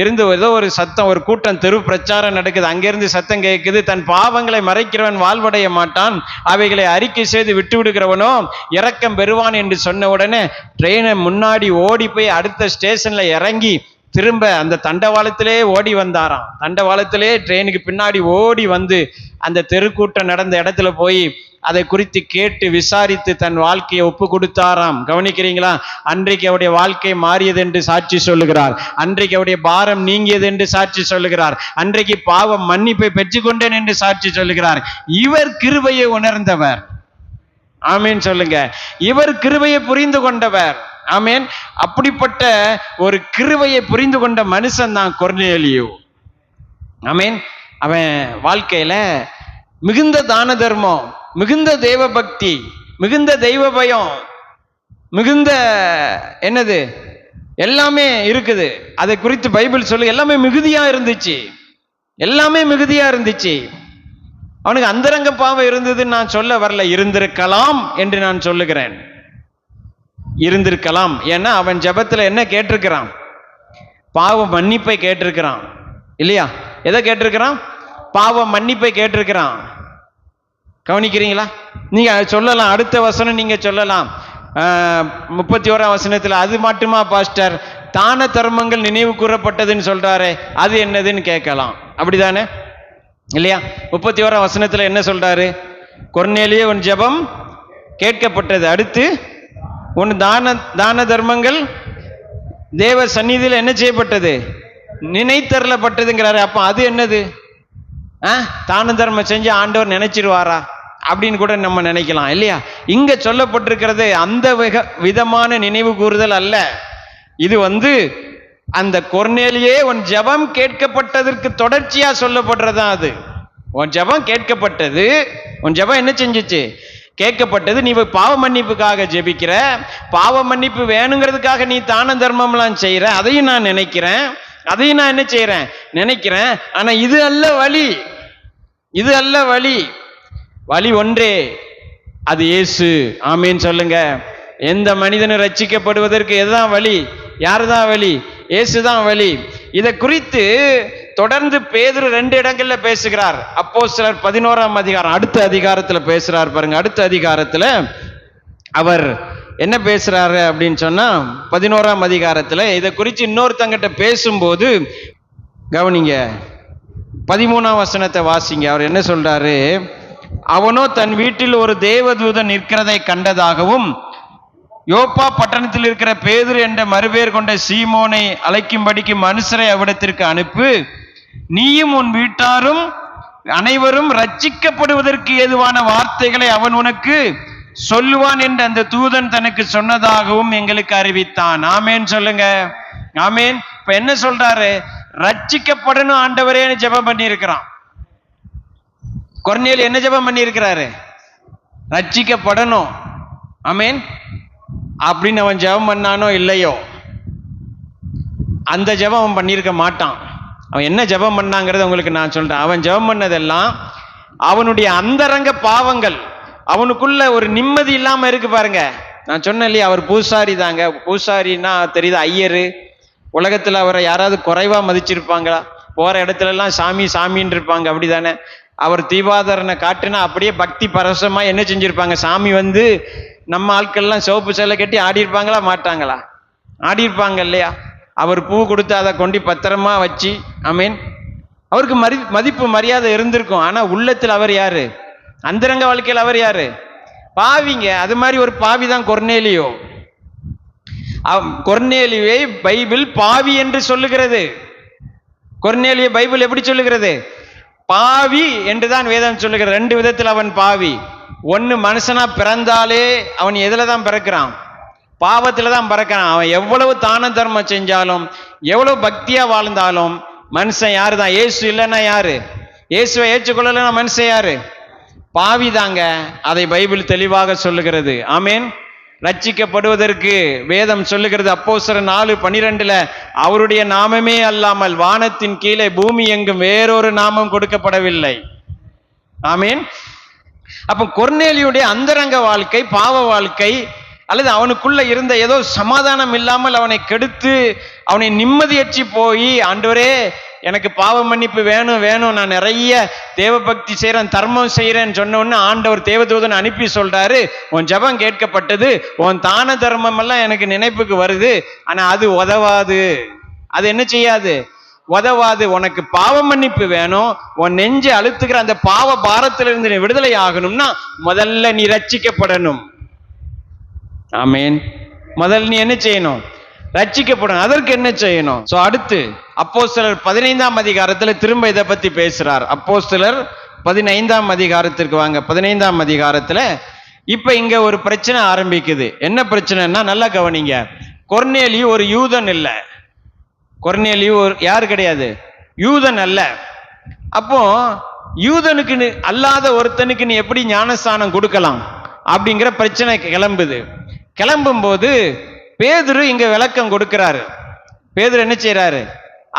இருந்து ஏதோ ஒரு சத்தம், ஒரு கூட்டம், தெரு பிரச்சாரம் நடக்குது. அங்கிருந்து சத்தம் கேட்குது, தன் பாவங்களை மறைக்கிறவன் வாழ்வடைய மாட்டான், அவைகளை அறிக்கை செய்து விட்டு விடுகிறவனோ இரக்கம் பெறுவான் என்று சொன்ன உடனே ட்ரெயினை முன்னாடி ஓடி போய் அடுத்த ஸ்டேஷன்ல இறங்கி திரும்ப அந்த தண்டவாளத்திலே ஓடி வந்தாராம். தண்டவாளத்திலே ட்ரெயினுக்கு பின்னாடி ஓடி வந்து அந்த தெருக்கூட்டம் நடந்த இடத்துல போய் அதை குறித்து கேட்டு விசாரித்து தன் வாழ்க்கையை ஒப்பு கொடுத்தாராம். கவனிக்கிறீங்களா? அன்றைக்கு அவருடைய வாழ்க்கை மாறியது என்று சாட்சி சொல்லுகிறார். அன்றைக்கு அவருடைய பாரம் நீங்கியது என்று சாட்சி சொல்லுகிறார். அன்றைக்கு பாவம் மன்னிப்பை பெற்றுக்கொண்டேன் என்று சாட்சி சொல்லுகிறார். இவர் கிருபையை உணர்ந்தவர். ஆமேன் சொல்லுங்க. இவர் கிருபையை புரிந்து கொண்டவர். ஆமேன். அப்படிப்பட்ட ஒரு கிருபையை புரிந்து கொண்ட மனுஷன் தான் கொர்நேலியு. ஆமேன். அவன் வாழ்க்கையில மிகுந்த தான தர்மம், மிகுந்த தேவ பக்தி, மிகுந்த தெய்வ பயம், மிகுந்த என்னது எல்லாமே இருக்குது. அதை குறித்து பைபிள் சொல்லு. எல்லாமே மிகுதியா இருந்துச்சு. எல்லாமே மிகுதியா இருந்துச்சு. அவனுக்கு அந்தரங்க பாவம் இருந்ததுன்னு நான் சொல்ல வரல. இருந்திருக்கலாம் என்று நான் சொல்லுகிறேன். இருந்திருக்கலாம். ஏன்னா அவன் ஜெபத்துல என்ன கேட்டிருக்கிறான்? பாவ மன்னிப்பை கேட்டிருக்கிறான் இல்லையா? எதை கேட்டிருக்கிறான்? பாவ மன்னிப்பை கேட்டிருக்கிறான். கவனிக்கிறீங்களா? நீங்க சொல்லலாம், அடுத்த வசனம் நீங்க சொல்லலாம், 31ஆம் வசனத்துல அது மட்டுமா பாஸ்டர் தான தர்மங்கள் நினைவு கூறப்பட்டதுன்னு சொல்றாரு, அது என்னதுன்னு கேட்கலாம். அப்படிதானே இல்லையா? 31ஆம் வசனத்துல என்ன சொல்றாரு? கொர்நேலியே உன் ஜெபம் கேட்கப்பட்டது, அடுத்து உன் தான தர்மங்கள் தேவ சந்நிதியில் என்ன செய்யப்பட்டது? நினைத்தரப்பட்டதுங்கிறாரு. அப்ப அது என்னது? தான தர்மம் செஞ்சு ஆண்டவர் நினைச்சிருவாரா அப்படின்னு கூட நம்ம நினைக்கலாம் இல்லையா? இங்க சொல்லப்பட்டிருக்கிறது அந்த விதமான நினைவு கூறுதல் அல்ல. இது அந்த கொர்நேலியே உன் ஜெபம் கேட்கப்பட்டதற்கு தொடர்ச்சியா சொல்லப்படுறதா. அது உன் ஜெபம் கேட்கப்பட்டது. உன் ஜெபம் என்ன செஞ்சிச்சு? கேட்கப்பட்டது. நீ பாவ மன்னிப்புக்காக ஜெபிக்கிற, பாவ மன்னிப்பு வேணுங்கிறதுக்காக நீ தான தர்மம்லாம் செய்யற, அதையும் நான் நினைக்கிறேன், அதையும் நான் என்ன செய்யறேன்? நினைக்கிறேன். ஆனா இது அல்ல வழி. இது அல்ல வழி. வழி ஒன்றே, அது இயேசு. ஆமீன் சொல்லுங்க. எந்த மனிதனும் ரட்சிக்கப்படுவதற்கு எதுதான் வழி? யாருதான் வழி? இயேசுதான் வழி. இதை குறித்து தொடர்ந்து பேதுரு 2 இடங்கள்ல பேசுகிறார். அப்போஸ்தலர் 11ஆம் அதிகாரம் அடுத்த அதிகாரத்துல பேசுறார் பாருங்க. அடுத்த அதிகாரத்துல அவர் என்ன பேசுறாரு அப்படின்னு சொன்னா, 11ஆம் அதிகாரத்துல இதை குறித்து இன்னொருத்தங்கிட்ட பேசும்போது கவனிங்க, 13ஆம் வசனத்தை வாசிங்க. அவர் என்ன சொல்றாரு? அவனோ தன் வீட்டில் ஒரு தேவதூதன் நிற்கிறதை கண்டதாகவும், யோப்பா பட்டணத்தில் இருக்கிற பேதுரு என்ற மறுபேர் கொண்ட சீமோனை அழைக்கும்படிக்கு மனுஷரை அவ்விடத்திற்கு அனுப்பு, நீயும் உன் வீட்டாரும் அனைவரும் ரட்சிக்கப்படுவதற்கு ஏதுவான வார்த்தைகளை அவன் உனக்கு சொல்லுவான் என்று அந்த தூதன் தனக்கு சொன்னதாகவும் எங்களுக்கு அறிவித்தான். ஆமேன் சொல்லுங்க. ஆமேன். இப்ப என்ன சொல்றாரு? ரட்சிக்கப்படணும் ஆண்டவரேன்னு ஜெபம் பண்ணி இருக்கிறான். கொர்நேலியு என்ன ஜெபம் பண்ணி இருக்கிறாரு? ரட்சிக்கப்படணும். ஆமேன். அப்படின்னு அவன் ஜெபம் பண்ணானோ இல்லையோ, அந்த ஜெபம் அவன் பண்ணியிருக்க மாட்டான். அவன் என்ன ஜெபம் பண்ணாங்கிறத உங்களுக்கு நான் சொல்றேன். அவன் ஜெபம் பண்ணதெல்லாம் அவனுடைய அந்தரங்க பாவங்கள். அவனுக்குள்ள ஒரு நிம்மதி இல்லாம இருக்கு பாருங்க. நான் சொன்னேன் இல்லையா, அவர் பூசாரி தாங்க. பூசாரின்னா தெரியுது, ஐயரு. உலகத்துல அவரை யாராவது குறைவா மதிச்சிருப்பாங்களா? போற இடத்துல எல்லாம் சாமி சாமின்னு இருப்பாங்க, அப்படிதானே? அவர் தீபாதாரனை காட்டுனா அப்படியே பக்தி பரவசமா என்ன செஞ்சிருப்பாங்க? சாமி நம்ம ஆட்கள்லாம் சிவப்பு சேலை கட்டி ஆடி இருப்பாங்களா? மாட்டாங்களா? ஆடி இருப்பாங்க இல்லையா? அவர் பூ கொடுத்து அதை கொண்டு பத்திரமா வச்சு, ஆமீன், அவருக்கு மதிப்பு மரியாதை இருந்திருக்கும். ஆனா உள்ளத்தில் அவர் யாரு? அந்தரங்க வாழ்க்கையில் அவர் யாரு? பாவிங்க. அது மாதிரி ஒரு பாவி தான் கொர்நேலியு. கொர்நேலியுவை பைபிள் பாவி என்று சொல்லுகிறது. கொர்நேலியு பைபிள் எப்படி சொல்லுகிறது? பாவி என்றுதான் வேதம் சொல்லுகிறது. 2 விதத்தில் அவன் பாவி. ஒன்னு, மனுஷனா பிறந்தாலே அவன் எதுல தான் பிறக்கிறான்? பாவத்துல தான் பிறக்கிறான். அவன் எவ்வளவு தான தர்மம் செஞ்சாலும், எவ்வளவு பக்தியா வாழ்ந்தாலும் மனுஷன் யாரு தான்? இயேசு இல்லைன்னா யாரு? இயேசுவை ஏற்றுக்கொள்ளலைன்னா மனுஷன் யாரு? பாவி தாங்க. அதை பைபிள் தெளிவாக சொல்லுகிறது. ஆமேன். ரட்சிக்கப்படுவதற்கு வேதம் சொல்லுகிறது. அப்போஸ்தலர் 4:12 அவருடைய நாமமே அல்லாமல் வானத்தின் கீழே பூமி எங்கும் வேறொரு நாமம் கொடுக்கப்படவில்லை. ஆமீன். அப்ப கொர்நேலியுடைய அந்தரங்க வாழ்க்கை, பாவ வாழ்க்கை, அல்லது அவனுக்குள்ள இருந்த ஏதோ சமாதானம் இல்லாமல் அவனை கெடுத்து அவனை நிம்மதியற்றி போய், ஆண்டவரே எனக்கு பாவ மன்னிப்பு வேணும், நான் நிறைய தேவ பக்தி செய்யறேன், தர்மம் செய்யறேன்னு சொன்ன உடனே ஆண்டவர் தேவதூதனை அனுப்பி சொல்றாரு, உன் ஜெபம் கேட்கப்பட்டது, உன் தான தர்மம் எல்லாம் எனக்கு நினைப்புக்கு வருது, ஆனா அது உதவாது, அது என்ன செய்யாது? உதவாது. உனக்கு பாவ மன்னிப்பு வேணும், உன் நெஞ்சு அழுத்துக்கிற அந்த பாவ பாரத்திலிருந்து நீ விடுதலை ஆகணும்னா முதல்ல நீ ரட்சிக்கப்படணும். ஆமேன். முதல்ல நீ என்ன செய்யணும்? ரட்சிக்கப்படணும். அதற்கு என்ன செய்யணும்? சோ அடுத்து அப்போஸ்தலர் 15ஆம் அதிகாரத்துல திரும்ப இதை பத்தி பேசுறார். அப்போஸ்தலர் 15ஆம் அதிகாரத்திற்கு வாங்க. 15ஆம் அதிகாரத்துல இப்ப இங்க ஒரு பிரச்சனை ஆரம்பிக்குது. என்ன பிரச்சனைன்னா நல்லா கவனிங்க. கொர்நேலியு ஒரு யூதன் இல்ல. கொர்நேலியு யாரு கிடையாது? யூதன் அல்ல. அப்போ யூதனுக்கு அல்லாத ஒருத்தனுக்கு நீ எப்படி ஞானஸ்தானம் கொடுக்கலாம் அப்படிங்கிற பிரச்சனை கிளம்புது. கிளம்பும் போது பேதுரு இங்க விளக்கம் கொடுக்கிறாரு. பேதுரு என்ன செய்யறாரு?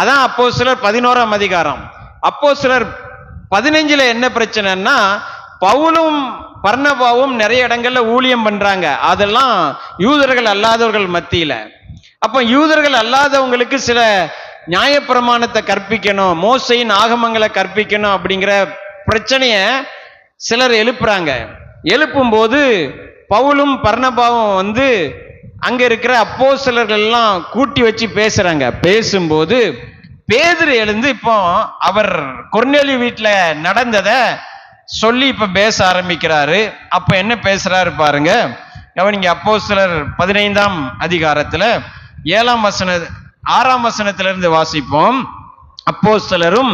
அதான் அப்போஸ்தலர் 11ஆம் அதிகாரம். அப்போஸ்தலர் 15ல என்ன பிரச்சனைன்னா, பவுலும் பர்னபாவும் நிறைய இடங்கள்ல ஊழியம் பண்றாங்க. அதெல்லாம் யூதர்கள் அல்லாதவர்கள் மத்தியில. அப்ப யூதர்கள் அல்லாதவங்களுக்கு சில நியாயப்பிரமாணத்தை கற்பிக்கணும், மோசையின் ஆகமங்களை கற்பிக்கணும் அப்படிங்கிற பிரச்சனைய சிலர் எழுப்புறாங்க. எழுப்பும் போது பவுலும் பர்னபாவும் அங்க இருக்கிற அப்போஸ்தலர்கள் எல்லாம் கூட்டி வச்சு பேசுறாங்க. பேசும்போது பேதுரு எழுந்து இப்போ அவர் கொர்நேலியு வீட்டுல நடந்தத சொல்லி இப்ப பேச ஆரம்பிக்கிறாரு. அப்ப என்ன பேசுறாரு பாருங்க, கவனிங்க. அப்போஸ்தலர் 15ஆம் அதிகாரத்துல 6ஆம் வசனத்திலிருந்து வாசிப்போம். அப்போஸ்தலரும்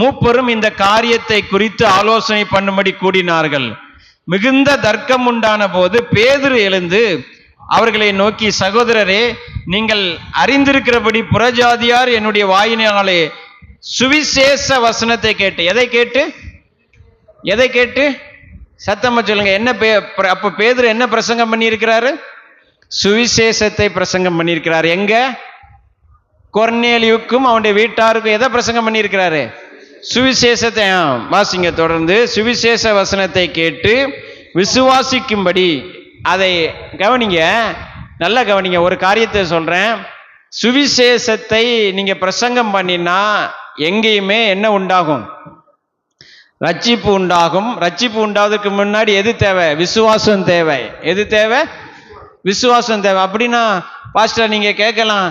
மூப்பரும் இந்த காரியத்தை குறித்து ஆலோசனை பண்ணும்படி கூடினார்கள். மிகுந்த தர்க்கம் உண்டான போது பேதுரு எழுந்து அவர்களை நோக்கி, சகோதரரே, நீங்கள் அறிந்திருக்கிறபடி புறஜாதியார் என்னுடைய வாயினாலே சுவிசேஷ வசனத்தை கேட்டு, எதை கேட்டு சத்தமா சொல்லுங்க. என்ன அப்ப பேதுரு என்ன பிரசங்கம் பண்ணி இருக்கிறாரு? சுவிசேஷத்தை பிரசங்கம் பண்ணியிருக்கிறார். எங்க? கொர்நேலியுக்கும் அவனுடைய வீட்டாருக்கும் எதை பிரசங்கம் பண்ணியிருக்கிறாரு? சுவிசேஷத்தை. வாசிங்க தொடர்ந்து. சுவிசேஷ வசனத்தை கேட்டு விசுவாசிக்கும்படி. அதை கவனிங்க, நல்லா கவனிங்க. ஒரு காரியத்தை சொல்றேன். சுவிசேஷத்தை நீங்க பிரசங்கம் பண்ணினா எங்கேயுமே என்ன உண்டாகும்? ரட்சிப்பு உண்டாகும். ரட்சிப்பு உண்டாவதற்கு முன்னாடி எது தேவை? விசுவாசம் தேவை. எது தேவை? விசுவாசம் தேவை. அப்படின்னா பாஸ்டர் நீங்க கேட்கலாம்,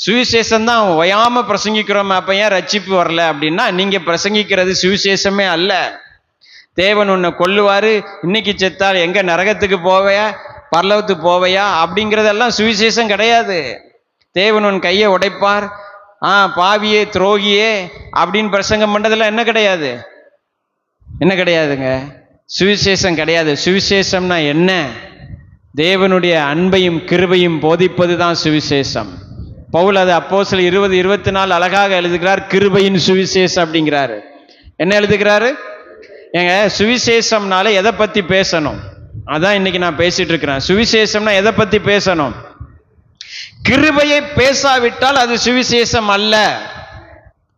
சுவிசேஷம் தான் ஓயாம பிரசங்கிக்கிறோம், அப்ப ஏன் ரட்சிப்பு வரல அப்படின்னா, நீங்க பிரசங்கிக்கிறது சுவிசேஷமே அல்ல. தேவன் உன்னை கொல்லுவாரு, இன்னைக்கு செத்தால் எங்க நரகத்துக்கு போவையா பரலோகத்துக்கு போவையா அப்படிங்கிறதெல்லாம் சுவிசேஷம் கிடையாது. தேவன் உன் கையை உடைப்பார், பாவியே துரோகியே அப்படின்னு பிரசங்கம் பண்றதெல்லாம் என்ன கிடையாது? என்ன கிடையாதுங்க? சுவிசேஷம் கிடையாது. சுவிசேஷம்னா என்ன? தேவனுடைய அன்பையும் கிருபையும் போதிப்பது தான் சுவிசேஷம். பவுல் அது அப்போஸ்தலர் 20:24 அழகாக எழுதுகிறார். கிருபையின் சுவிசேஷம் அப்படிங்கிறாரு. என்ன எழுதுகிறாரு? ஏங்க, சுவிசேஷம்னால எதை பத்தி பேசணும்? அதான் இன்னைக்கு நான் பேசிட்டு இருக்கிறேன். சுவிசேஷம்னா எதை பத்தி பேசணும்? கிருபையை பேசாவிட்டால் அது சுவிசேஷம் அல்ல.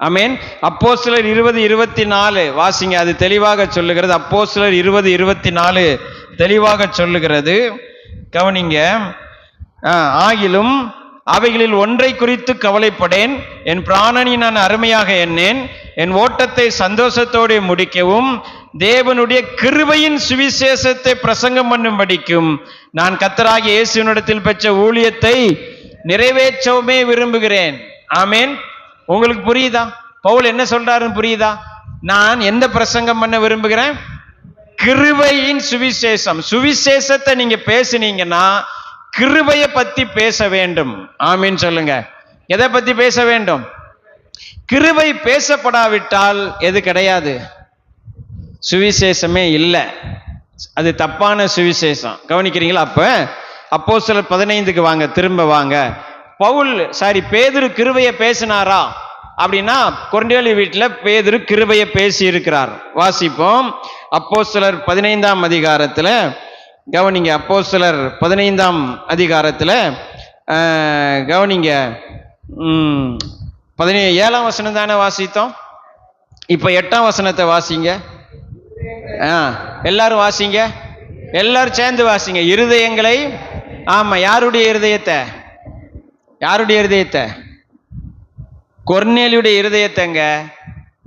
ஆமென். அப்போஸ்தலர் 20:24 வாசிங்க, அது தெளிவாக சொல்லுகிறது. அப்போஸ்தலர் 20:24 தெளிவாக சொல்லுகிறது. கவனிங்க. ஆகிலும் அவைகளில் ஒன்றை குறித்து கவலைப்படேன், என் பிராணனை நான் அருமையாக எண்ணேன், என் ஓட்டத்தை சந்தோஷத்தோடு முடிக்கவும் தேவனுடைய கிருபையின் சுவிசேஷத்தை பிரசங்கம் பண்ணும்படிக்கும் நான் கர்த்தராகிய இயேசுவினிடத்தில் பெற்ற ஊழியத்தை நிறைவேற்றவுமே விரும்புகிறேன். ஆமேன். உங்களுக்கு புரியுதா பவுல் என்ன சொல்றாருன்னு? புரியுதா? நான் எந்த பிரசங்கம் பண்ண விரும்புகிறேன்? கிருபையின் சுவிசேஷம். சுவிசேஷத்தை நீங்க பேசுனீங்கன்னா கிருபையை பத்தி பேச வேண்டும். ஆமீன் சொல்லுங்க. எதை பத்தி பேச வேண்டும்? கிருபை பேசப்படாவிட்டால் எது கிடையாது? சுவிசேஷமே இல்லை. அது தப்பான சுவிசேஷம். கவனிக்கிறீங்களா? அப்போஸ்தலர் 15க்கு வாங்க, திரும்ப வாங்க. பேதுரு கிருபையை பேசினாரா அப்படின்னா, கொர்நேலியு வீட்டில் பேதுரு கிருபையை பேசி இருக்கிறார். வாசிப்போம். அப்போஸ்தலர் 15ஆம் அதிகாரத்தில் கவனிங்க. அப்போஸ்தலர் 15ஆம் அதிகாரத்தில் கவனிங்க. 7ஆம் வசனம் தானே வாசித்தோம். இப்ப 8ஆம் வசனத்தை வாசிங்க. எல்லாரும் வாசிங்க, எல்லாரும் சேர்ந்து வாசிங்க. இருதயங்களை, ஆமா, யாருடைய இருதயத்தை? யாருடைய இருதயத்தை? கொர்நேலியுடைய இருதயத்தைங்க.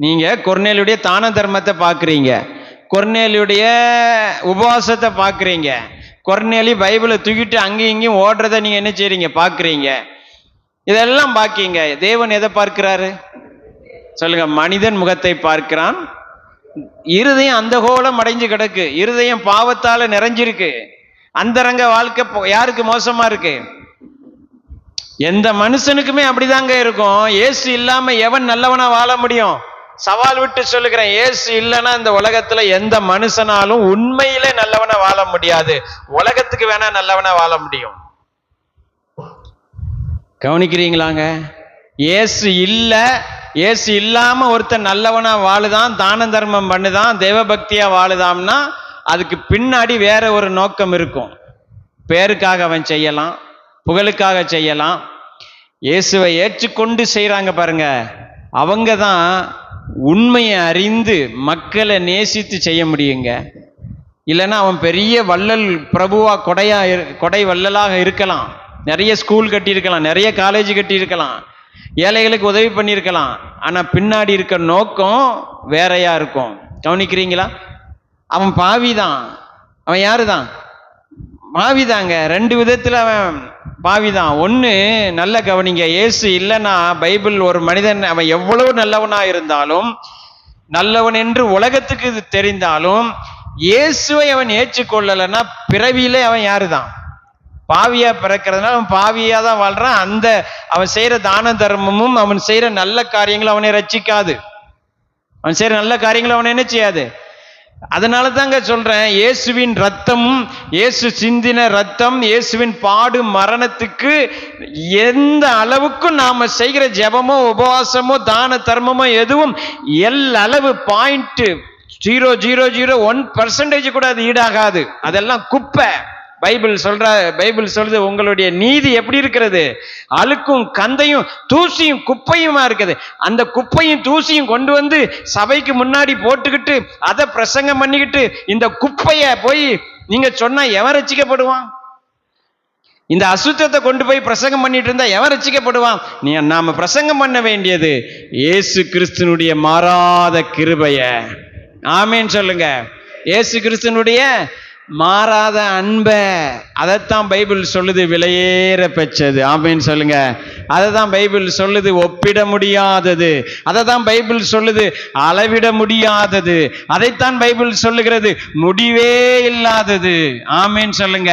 நீங்க கொர்நேலியுடைய தான தர்மத்தை பாக்குறீங்க, கொர்நேலியுடைய உபவாசத்தை பாக்குறீங்க, கொர்நேலி பைபிளை தூக்கிட்டு அங்கேயும் இங்கேயும் ஓடுறத நீங்க என்ன செய்றீங்க? பாக்குறீங்க. இதெல்லாம் பாக்கிங்க. தேவன் எதை பார்க்கிறாரு சொல்லுங்க? மனிதன் முகத்தை பார்க்கிறான். இருதயம் அந்த கோலம் அடைஞ்சு கிடக்கு, இருதயம் பாவத்தால நிறைஞ்சிருக்கு. அந்தரங்க வாழ்க்கை யாருக்கு மோசமா இருக்கு? எந்த மனுஷனுக்குமே அப்படிதாங்க இருக்கும். இயேசு இல்லாம எவன் நல்லவனா வாழ முடியும்? சவால் விட்டு சொல்லுகிறேன், இயேசு இல்லைன்னா இந்த உலகத்துல எந்த மனுஷனாலும் உண்மையிலே நல்லவனா வாழ முடியாது. உலகத்துக்கு வேணா நல்லவனா வாழ முடியும். கவனிக்கிறீங்களாங்க? இயேசு இல்ல, இயேசு இல்லாம ஒருத்தன் நல்லவனா வாழுதான், தான தர்மம் பண்ணுதான், தேவபக்தியா வாழுதாம்னா அதுக்கு பின்னாடி வேற ஒரு நோக்கம் இருக்கும். பேருக்காக அவன் செய்யலாம், புகழுக்காக செய்யலாம். இயேசுவை ஏற்றுக்கொண்டு செய்யறாங்க பாருங்க, அவங்க தான் உண்மையை அறிந்து மக்களை நேசித்து செய்ய முடியுங்க. இல்லைன்னா அவன் பெரிய வள்ளல் பிரபுவா கொடை வள்ளலாக இருக்கலாம், நிறைய ஸ்கூல் கட்டியிருக்கலாம், நிறைய காலேஜ் கட்டியிருக்கலாம், ஏழைகளுக்கு உதவி பண்ணியிருக்கலாம். ஆனா பின்னாடி இருக்க நோக்கம் வேறையா இருக்கும். கவனிக்கிறீங்களா? அவன் பாவிதான். அவன் யாருதான்? பாவிதாங்க. ரெண்டு விதத்துல அவன் பாவிதான். ஒண்ணு, நல்ல கவனிங்க, இயேசு இல்லைன்னா பைபிள் ஒரு மனிதன் அவன் எவ்வளவு நல்லவனா இருந்தாலும், நல்லவன் என்று உலகத்துக்கு தெரிந்தாலும், இயேசுவை அவன் ஏற்றுக்கொள்ளலைன்னா பிறவியிலே அவன் யாருதான்? பாவியா பிறக்கிறதுனால அவன் பாவியா தான் வாழ்றான். அந்த அவன் செய்யற தான தர்மமும் அவன் செய்யற நல்ல காரியங்களும் அவனை ரட்சிக்காது. அவன் செய்யற நல்ல காரியங்களும் அவனை என்ன செய்யாது. அதனால தாங்க சொல்றேன், இயேசுவின் ரத்தமும், இயேசு சிந்தின ரத்தம், இயேசுவின் பாடு மரணத்துக்கு எந்த அளவுக்கும் நாம செய்கிற ஜெபமோ உபவாசமோ தான தர்மமோ எதுவும் அளவு 0.0001% கூட அது ஈடாகாது. அதெல்லாம் குப்பை. பைபிள் சொல்றது, உங்களுடைய நீதி எப்படி இருக்கிறது? அழுக்கும் கந்தையும் தூசியும் குப்பையுமா இருக்குது. அந்த குப்பையும் தூசியும் கொண்டு வந்து சபைக்கு முன்னாடி போட்டுக்கிட்டு அதை பிரசங்கம் பண்ணிக்கிட்டு இந்த குப்பைய போய் நீங்க சொன்னா எவன் ரட்சிக்கப்படுவான்? இந்த அசுத்தத்தை கொண்டு போய் பிரசங்கம் பண்ணிட்டு இருந்தா எவன் ரட்சிக்கப்படுவான்? நாம பிரசங்கம் பண்ண வேண்டியது இயேசு கிறிஸ்துனுடைய மாறாத கிருபைய. ஆமேன் சொல்லுங்க. இயேசு கிறிஸ்துனுடைய மாறாத அன்ப, அதைத்தான் பைபிள் சொல்லுது விலையேற பெற்றது. ஆமேன்னு சொல்லுங்க. அதை தான் பைபிள் சொல்லுது ஒப்பிட முடியாதது. அதை தான் பைபிள் சொல்லுது அளவிட முடியாதது. அதைத்தான் பைபிள் சொல்லுகிறது முடிவே இல்லாதது. ஆமேன்னு சொல்லுங்க.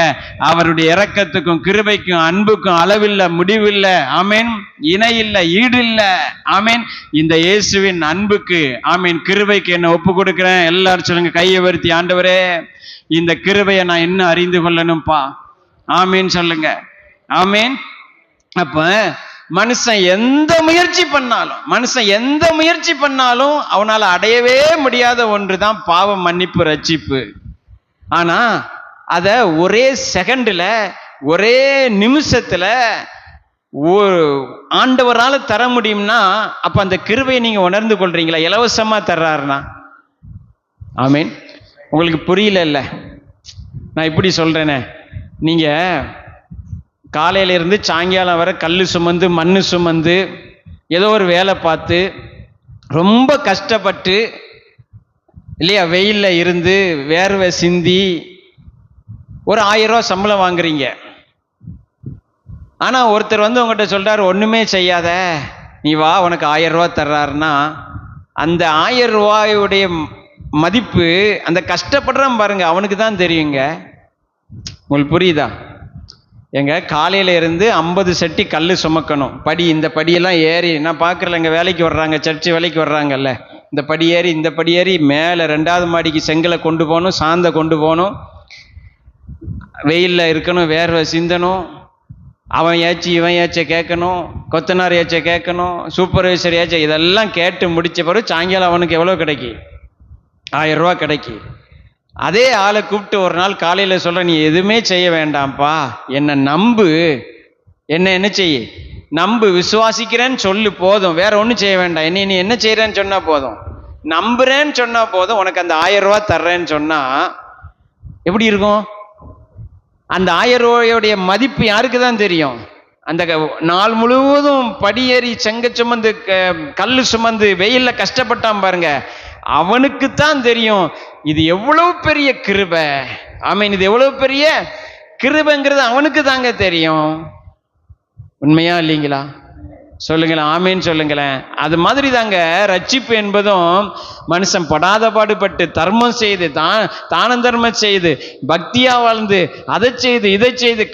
அவருடைய இரக்கத்துக்கும் கிருபைக்கும் அன்புக்கும் அளவில்லை, முடிவில்லை. ஆமேன். இணை இல்லை, ஈடு இல்லை. ஆமேன். இந்த இயேசுவின் அன்புக்கு, ஆமேன், கிருபைக்கு என்ன ஒப்பு கொடுக்கிறேன். எல்லாரும் சொல்லுங்க, கையை வருத்தி, ஆண்டவரே இந்த கிருபையை நான் என்ன அறிந்து கொள்ளணும்பா. ஆமேன் சொல்லுங்க. ஆமேன். அப்ப மனுஷன் எந்த முயற்சி பண்ணாலும் அவனால அடையவே முடியாத ஒன்றுதான் பாவ மன்னிப்பு, ரட்சிப்பு. ஆனா அத ஒரே செகண்ட்ல, ஒரே நிமிஷத்துல ஒரு ஆண்டவரால தர முடியும்னா, அப்ப அந்த கிருபையை நீங்க உணர்ந்து கொள்றீங்களா? இலவசமா தர்றாருனா. ஆமேன். உங்களுக்கு புரியல இல்ல? நான் இப்படி சொல்றேனே, நீங்க காலையில இருந்து சாயங்காலம் வரை கல் சுமந்து மண்ணு சுமந்து ஏதோ ஒரு வேலை பார்த்து ரொம்ப கஷ்டப்பட்டு இல்லையா, வெயில்ல இருந்து வேர்வை சிந்தி ஒரு 1000 ரூபா சம்பளம் வாங்குறீங்க. ஆனா ஒருத்தர் வந்து உங்ககிட்ட சொல்றாரு, ஒண்ணுமே செய்யாத, நீ வா, உனக்கு 1000 ரூபா தர்றாருன்னா, அந்த 1000 ரூபாயுடைய மதிப்பு அந்த கஷ்டப்படுறான் பாருங்க, அவனுக்கு தான் தெரியுங்க. உங்களுக்கு புரியுதா? எங்க காலையில இருந்து 50 சட்டி கல் சுமக்கணும். இந்த படியெல்லாம் ஏறி நான் பார்க்கல, எங்க வேலைக்கு வர்றாங்க, சர்ச்சு வேலைக்கு வர்றாங்கல்ல, இந்த படி ஏறி மேலே 2வது மாடிக்கு செங்கலை கொண்டு போகணும், சாந்தை கொண்டு போகணும், வெயில்ல இருக்கணும், வேர்வை சிந்தணும், அவன் ஏச்சு இவன் ஏச்ச கேட்கணும், கொத்தனார் ஏச்ச கேட்கணும், சூப்பர்வைசர் ஏச்ச, இதெல்லாம் கேட்டு முடிச்ச பிறகு சாயங்காலம் அவனுக்கு எவ்வளோ கிடைக்கி? 1000 ரூபா கிடைக்கி. அதே ஆளை கூப்பிட்டு ஒரு நாள் காலையில சொல்ற, நீ எதுவுமே செய்ய வேண்டாம்ப்பா, என்னை நம்பு, என்ன செய்ய நம்பு, விசுவாசிக்கிறேன்னு சொல்லு போதும், வேற ஒன்றும் செய்ய வேண்டாம், நீ என்ன செய்யறேன்னு சொன்னா போதும், நம்புறேன்னு சொன்னா போதும், உனக்கு அந்த 1000 ரூபா தர்றேன்னு சொன்னா எப்படி இருக்கும்? அந்த 1000 ரூபாயுடைய மதிப்பு யாருக்கு தான் தெரியும்? அந்த நாள் முழுவதும் படியேறி செங்க சுமந்து கல்லு சுமந்து வெயில்ல கஷ்டப்பட்டான் பாருங்க, அவனுக்குத்தான் தெரியும் இது எவ்வளவு பெரிய கிருபை. ஆமீன். இது எவ்வளவு பெரிய கிருபைங்கிறது அவனுக்கு தாங்க தெரியும். உண்மையா இல்லைங்களா? சொல்லுங்களேன், ஆமேன்னு சொல்லுங்களேன். அது மாதிரி தாங்க ரட்சிப்பு என்பதும் மனுஷன் படாத பாடுபட்டு தர்மம் செய்து தான தர்மம் செய்து பக்தியா வாழ்ந்து அதை செய்து இதை செய்து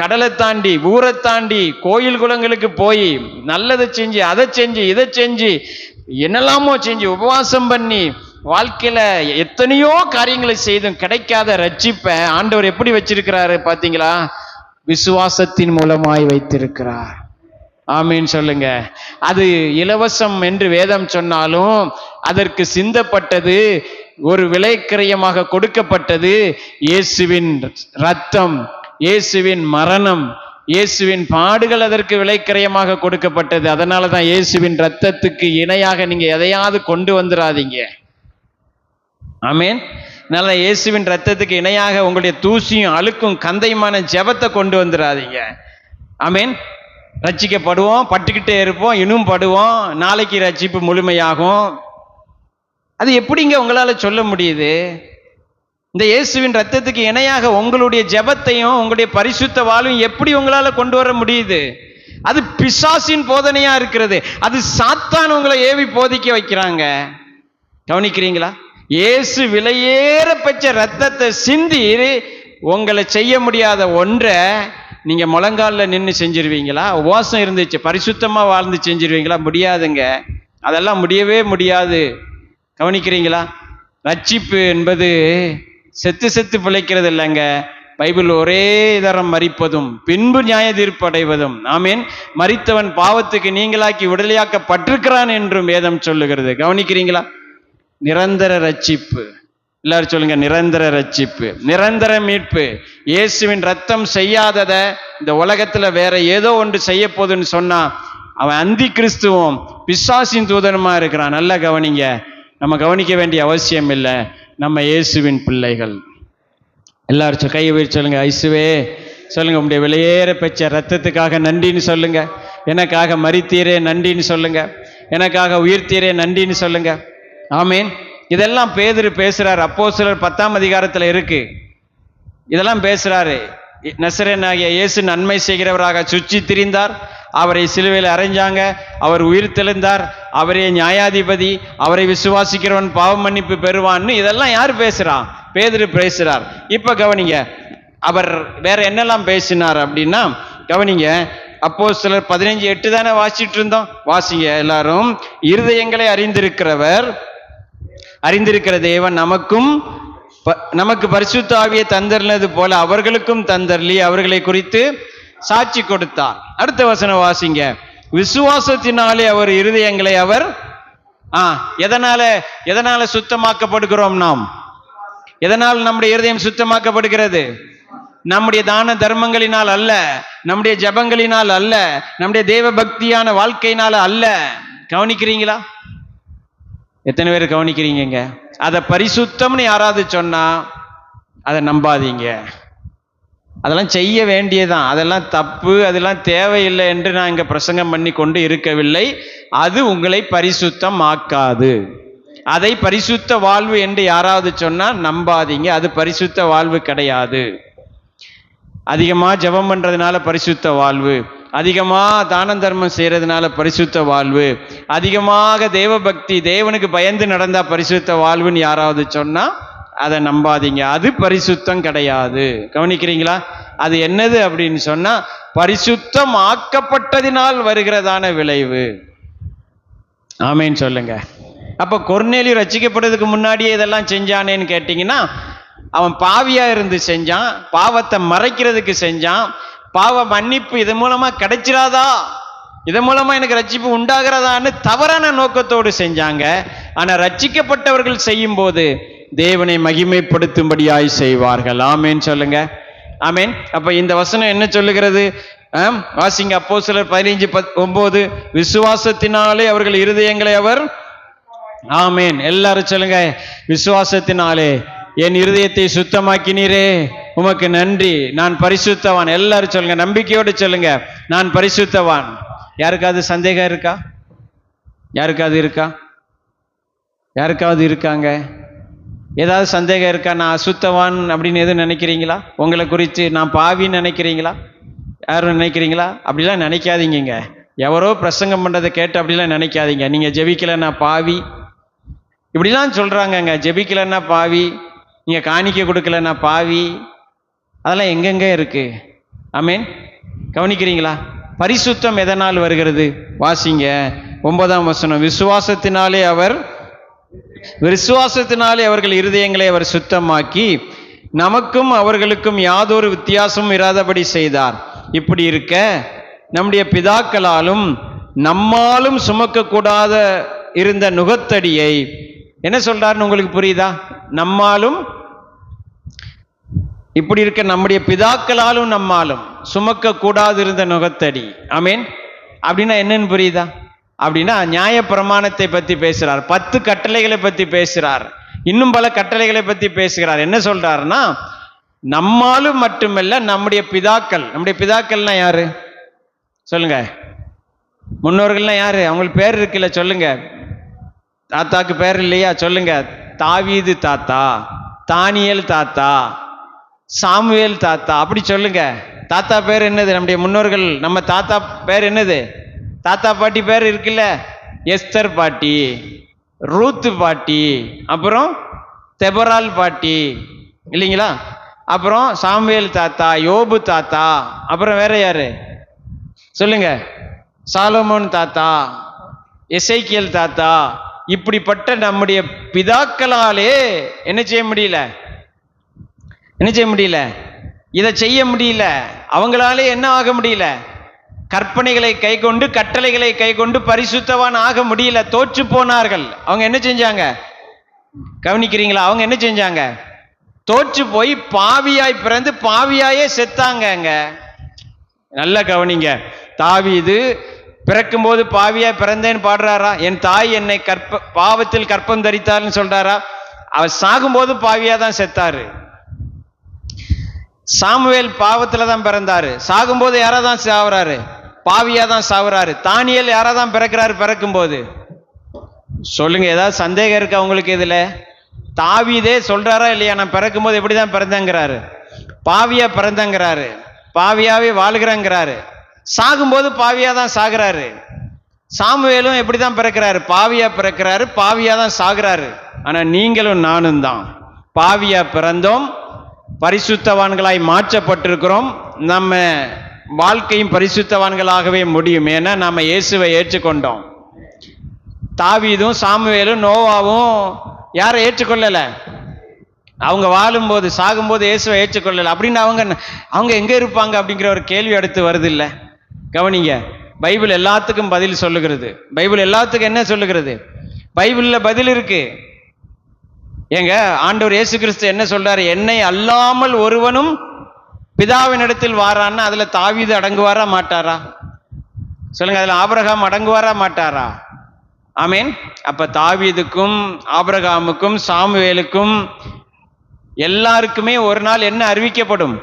கடலை தாண்டி ஊரை தாண்டி கோயில் குளங்களுக்கு போய் நல்லதை செஞ்சு அதை செஞ்சு இதை செஞ்சு என்னெல்லாமோ செஞ்சு உபவாசம் பண்ணி வாழ்க்கையில எத்தனையோ காரியங்களை செய்தும் கிடைக்காத ரட்சிப்பை ஆண்டவர் எப்படி வச்சிருக்கிறாரு பாத்தீங்களா? விசுவாசத்தின் மூலமாய் வைத்திருக்கிறார். ஆமீன் சொல்லுங்க. அது இலவசம் என்று வேதம் சொன்னாலும் அதற்கு சிந்தப்பட்டது, ஒரு விலைக்கிரயமாக கொடுக்கப்பட்டது இயேசுவின் ரத்தம், இயேசுவின் மரணம், இயேசுவின் பாடுகள் அதற்கு விலைக்கிரயமாக கொடுக்கப்பட்டது. அதனால தான் இயேசுவின் ரத்தத்துக்கு இணையாக நீங்க எதையாவது கொண்டு வந்துடாதீங்க. ஆமேன். அதனால இயேசுவின் ரத்தத்துக்கு இணையாக உங்களுடைய தூசியும் அழுக்கும் கந்தையுமான ஜெபத்தை கொண்டு வந்துடாதீங்க. ஆமேன். ரட்சிக்கப்படுவோம், பட்டுக்கிட்டே இருப்போம், இன்னும் படுவோம், நாளைக்கு ரட்சிப்பு முழுமையாகும். அது எப்படிங்க உங்களால சொல்ல முடியுது? இந்த இயேசுவின் ரத்தத்துக்கு இணையாக உங்களுடைய ஜெபத்தையும் உங்களுடைய பரிசுத்த வாழ்வையும் எப்படி உங்களால கொண்டு வர முடியுது? அது பிசாசின் போதனையா இருக்கிறது. அது சாத்தான் உங்களை ஏவி போதிக்க வைக்கிறாங்க. கவனிக்கிறீங்களா? இயேசு விலையேற பெற்ற ரத்தத்தை சிந்தி உங்களை செய்ய முடியாத ஒன்றை நீங்க முழங்கால நின்று செஞ்சிருவீங்களா? உபவாசம் இருந்துச்சு பரிசுத்தமா வாழ்ந்து செஞ்சிருவீங்களா? முடியாதுங்க. அதெல்லாம் முடியவே முடியாது. கவனிக்கிறீங்களா? ரட்சிப்பு என்பது செத்து செத்து பிழைக்கிறது இல்லைங்க. பைபிள் ஒரே தரம் மரிப்பதும் பின்பு நியாய தீர்ப்பு அடைவதும். ஆமீன். மரித்தவன் பாவத்துக்கு நீங்களாக்கி விடுதலையாக்கப்பட்டிருக்கிறான் என்றும் வேதம் சொல்லுகிறது. கவனிக்கிறீங்களா? நிரந்தர ரட்சிப்பு. எல்லாரும் சொல்லுங்க, நிரந்தர ரட்சிப்பு, நிரந்தர மீட்பு. இயேசுவின் ரத்தம் செய்யாதத இந்த உலகத்துல வேற ஏதோ ஒன்று செய்ய போதுன்னு சொன்னா அவன் அந்தி கிறிஸ்துவும் பிசாசின் தூதனுமா இருக்கிறான். நல்லா கவனிங்க. நம்ம கவனிக்க வேண்டிய அவசியம் இல்லை. நம்ம இயேசுவின் பிள்ளைகள். எல்லாரும் கையை உயர்த்தி சொல்லுங்க, இயேசுவே சொல்லுங்க, உங்களுடைய விலையேற பெற்ற ரத்தத்துக்காக நன்றின்னு சொல்லுங்க. எனக்காக மரித்தீரே நன்றின்னு சொல்லுங்க. எனக்காக உயிர்த்தீரே நன்றின்னு சொல்லுங்க. ஆமீன். இதெல்லாம் பேதுரு பேசுறாரு. அப்போஸ்தலர் 10ஆம் அதிகாரத்துல இருக்கு. இதெல்லாம் பேசுறாரு. நசரேயனாகிய இயேசு நன்மை செய்கிறவராக சுற்றி திரிந்தார். அவரை சிலுவையில் அறைஞ்சாங்க. அவர் உயிர் தெழுந்தார். அவரே நியாயாதிபதி. அவரை விசுவாசிக்கிறவன் பாவ மன்னிப்பு பெறுவான்னு இதெல்லாம் யார் பேசுறா? பேதுரு பேசுறார். இப்ப கவனிங்க, அவர் வேற என்னெல்லாம் பேசினார் அப்படின்னா, கவனிங்க. அப்போஸ்தலர் 15:8 தானே வாசிச்சுட்டு இருந்தோம். வாசிங்க எல்லாரும். இருதயங்களை அறிந்திருக்கிற தேவன் நமக்கு பரிசுத்த ஆவியை தந்தருளது போல அவர்களுக்கும் தந்தருளி அவர்களை குறித்து சாட்சி கொடுத்தார். அடுத்த வசனம் வாசிங்க. விசுவாசத்தினாலே அவர் இருதயங்களை அவர் எதனால சுத்தமாக்கப்படுகிறோம்? நாம் எதனால் நம்முடைய இருதயம் சுத்தமாக்கப்படுகிறது? நம்முடைய தான தர்மங்களினால் அல்ல, நம்முடைய ஜபங்களினால் அல்ல, நம்முடைய தேவ பக்தியான வாழ்க்கையினால அல்ல. கவனிக்கிறீங்களா? எத்தனை பேர் கவனிக்கிறீங்க? அதை பரிசுத்தம்னு யாராவது சொன்னா அதை நம்பாதீங்க. அதெல்லாம் செய்ய வேண்டியதான், அதெல்லாம் தப்பு, அதெல்லாம் தேவையில்லை என்று நான் இங்க பிரசங்கம் பண்ணி கொண்டு இருக்கவில்லை. அது உங்களை பரிசுத்தம் ஆக்காது. அதை பரிசுத்த வாழ்வு என்று யாராவது சொன்னா நம்பாதீங்க. அது பரிசுத்த வாழ்வு கிடையாது. அதிகமா ஜெபம் பண்றதுனால பரிசுத்த வாழ்வு, அதிகமா தான தர்மம் செய்யறதுனால பரிசுத்த வாழ்வு, அதிகமாக தேவ பக்தி தேவனுக்கு பயந்து நடந்தா பரிசுத்த வாழ்வுன்னு யாராவது சொன்னா அதை நம்பாதீங்க. அது பரிசுத்தம் கிடையாது. கவனிக்கிறீங்களா? அது என்னது அப்படின்னு சொன்னா பரிசுத்தம் ஆக்கப்பட்டதினால் வருகிறதான விளைவு. ஆமேன்னு சொல்லுங்க. அப்ப கொர்நேலியு ரட்சிக்கப்படுறதுக்கு முன்னாடியே இதெல்லாம் செஞ்சானேன்னு கேட்டீங்கன்னா, அவன் பாவியா இருந்து செஞ்சான், பாவத்தை மறைக்கிறதுக்கு செஞ்சான். பாவ மன்னிப்பு இதன் மூலமா கிடைச்சிராதா, இதன் மூலமா எனக்கு ரட்சிப்பு உண்டாகிறதான்னு தவறான நோக்கத்தோடு செஞ்சாங்க. ஆனா ரட்சிக்கப்பட்டவர்கள் செய்யும் போது தேவனை மகிமைப்படுத்தும்படியாய் செய்வார்கள். ஆமேன்னு சொல்லுங்க. ஆமேன். அப்ப இந்த வசனம் என்ன சொல்லுகிறது? வாசிங்க. அப்போஸ்தலர் 15:9. விசுவாசத்தினாலே அவர்கள் இருதயங்களை அவர். ஆமேன். எல்லாரும் சொல்லுங்க, விசுவாசத்தினாலே என் இருதயத்தை சுத்தமாக்கினீரே, உமக்கு நன்றி, நான் பரிசுத்தவான். எல்லாரும் சொல்லுங்க, நம்பிக்கையோடு சொல்லுங்க, நான் பரிசுத்தவான். யாருக்காவது சந்தேகம் இருக்கா? யாருக்காவது இருக்காங்க? ஏதாவது சந்தேகம் இருக்கா? நான் அசுத்தவான் அப்படின்னு எதுவும் நினைக்கிறீங்களா? உங்களை குறித்து நான் பாவின்னு நினைக்கிறீங்களா? யாரும் நினைக்கிறீங்களா? அப்படிலாம் நினைக்காதீங்க. எவரோ பிரசங்கம் பண்ணுறதை கேட்டு அப்படிலாம் நினைக்காதீங்க. நீங்கள் ஜெபிக்கலைன்னா பாவி, இப்படிலாம் சொல்கிறாங்கங்க. ஜெபிக்கலைன்னா பாவி, நீங்கள் காணிக்க கொடுக்கலன்னா பாவி, அதெல்லாம் எங்கெங்கே இருக்குது? ஆமீன். கவனிக்கிறீங்களா? பரிசுத்தம் எதனால் வருகிறது? வாசிங்க 9ஆம் வசனம். விசுவாசத்தினாலே அவர்கள் இருதயங்களை அவர் சுத்தமாக்கி நமக்கும் அவர்களுக்கும் யாதொரு வித்தியாசமும் இராதபடி செய்தார். இப்படி இருக்க நம்முடைய பிதாக்களாலும் நம்மாலும் சுமக்கக்கூடாத இருந்த நுகத்தடியை, என்ன சொல்றாருன்னு உங்களுக்கு புரியுதா? நம்மாலும், இப்படி இருக்க நம்முடைய பிதாக்களாலும் நம்மாலும் சுமக்க கூடாது இருந்த நுகத்தடி. ஆமீன். அப்படின்னா என்னன்னு புரியுதா? அப்படின்னா நியாய பிரமாணத்தை பத்தி பேசுறார், 10 கட்டளைகளை பத்தி பேசுறார், இன்னும் பல கட்டளைகளை பத்தி பேசுகிறார். என்ன சொல்றாருன்னா, நம்மாலும் மட்டுமல்ல நம்முடைய பிதாக்கள்னா யாரு சொல்லுங்க? முன்னோர்கள்னா யாரு? அவங்களுக்கு பேர் இருக்குல்ல, சொல்லுங்க. தாத்தாக்கு பேர் இல்லையா? சொல்லுங்க. தாவீது தாத்தா, தானியேல் தாத்தா, சாமுவேல் தாத்தா, அப்படி சொல்லுங்க. தாத்தா பேர் என்னது? நம்முடைய முன்னோர்கள், நம்ம தாத்தா பேர் என்னது? தாத்தா பாட்டி பேர் இருக்குல்ல, எஸ்தர் பாட்டி, ரூத்து பாட்டி, அப்புறம் தெபரால் பாட்டி, இல்லைங்களா? அப்புறம் சாமுவேல் தாத்தா, யோபு தாத்தா, அப்புறம் வேற யாரு சொல்லுங்க? சாலமோன் தாத்தா, எசேக்கியேல் தாத்தா. இப்படிப்பட்ட நம்முடைய பிதாக்களாலே என்ன செய்ய முடியல? இதை செய்ய முடியல. அவங்களாலே என்ன ஆக முடியல? கற்பனைகளை கை கொண்டு, கட்டளைகளை கை கொண்டு பரிசுத்தவான் ஆக முடியல. தோற்று போனார்கள். அவங்க என்ன செஞ்சாங்க? கவனிக்கிறீங்களா? அவங்க என்ன செஞ்சாங்க? தோற்று போய் பாவியாய் பிறந்து பாவியாயே செத்தாங்க. நல்லா கவனிங்க. தாவீது பிறக்கும் போது பாவியா பிறந்தேன்னு பாடுறாரா? என் தாய் என்னை பாவத்தில் கற்பம் தரித்தார்னு சொல்றாரா? அவர் சாகும்போது பாவியா தான் செத்தாரு. சாமுவேல் பாவத்துல தான் பிறந்தாரு, சாகும்போது யாரா தான் சாவுறாரு? பாவியா தான் சாவுறாரு. தானியேல் யாரா தான் பிறக்கிறாரு பிறக்கும் போது? சொல்லுங்க, ஏதாவது சந்தேகம் இருக்கு அவங்களுக்கு? இதுல தாவீதே சொல்றாரா இல்லையா? நான் பிறக்கும் போது எப்படிதான் பிறந்தேங்கிறாரு, பாவியா பிறந்தங்கிறாரு, பாவியாவே வாழ்கிறேங்கிறாரு. சாகும்போது பாவியா தான் சாகுறாரு. சாமுவேலும் எப்படிதான் பிறக்கிறாரு? பாவியா பிறக்கிறாரு, பாவியா தான் சாகுறாரு. ஆனா நீங்களும் நானும் தான் பாவியா பிறந்தோம், பரிசுத்தவான்களாய் மாற்றப்பட்டிருக்கிறோம். நம்ம வாழ்க்கையும் பரிசுத்தவான்களாகவே முடியும். ஏன்னா நம்ம இயேசுவை ஏற்றுக்கொண்டோம். தாவீதும் சாமுவேலும் நோவாவும் யாரை ஏற்றுக்கொள்ளல? அவங்க வாழும்போது, சாகும்போது இயேசுவை ஏற்றுக்கொள்ளல. அப்படின்னு அவங்க எங்க இருப்பாங்க அப்படிங்கிற ஒரு கேள்வி அடுத்து வருது இல்ல? கவனிங்க. பைபிள் எல்லாத்துக்கும் பதில் சொல்லுகிறது. பைபிள் எல்லாத்துக்கும் என்ன சொல்லுகிறது? பைபிள்ல பதில் இருக்கு. ஏங்க, ஆண்டவர் இயேசு கிறிஸ்து என்ன சொல்றாரு? என்னை அல்லாமல் ஒருவனும் பிதாவின் இடத்தில் வாரான்னா அதுல தாவீது அடங்குவாரா மாட்டாரா? சொல்லுங்க. அதுல ஆபிரகாம் அடங்குவாரா மாட்டாரா? ஆமீன். அப்ப தாவீதுக்கும் ஆபிரகாமுக்கும் சாமுவேலுக்கும் எல்லாருக்குமே ஒரு நாள் என்ன அறிவிக்கப்படும்?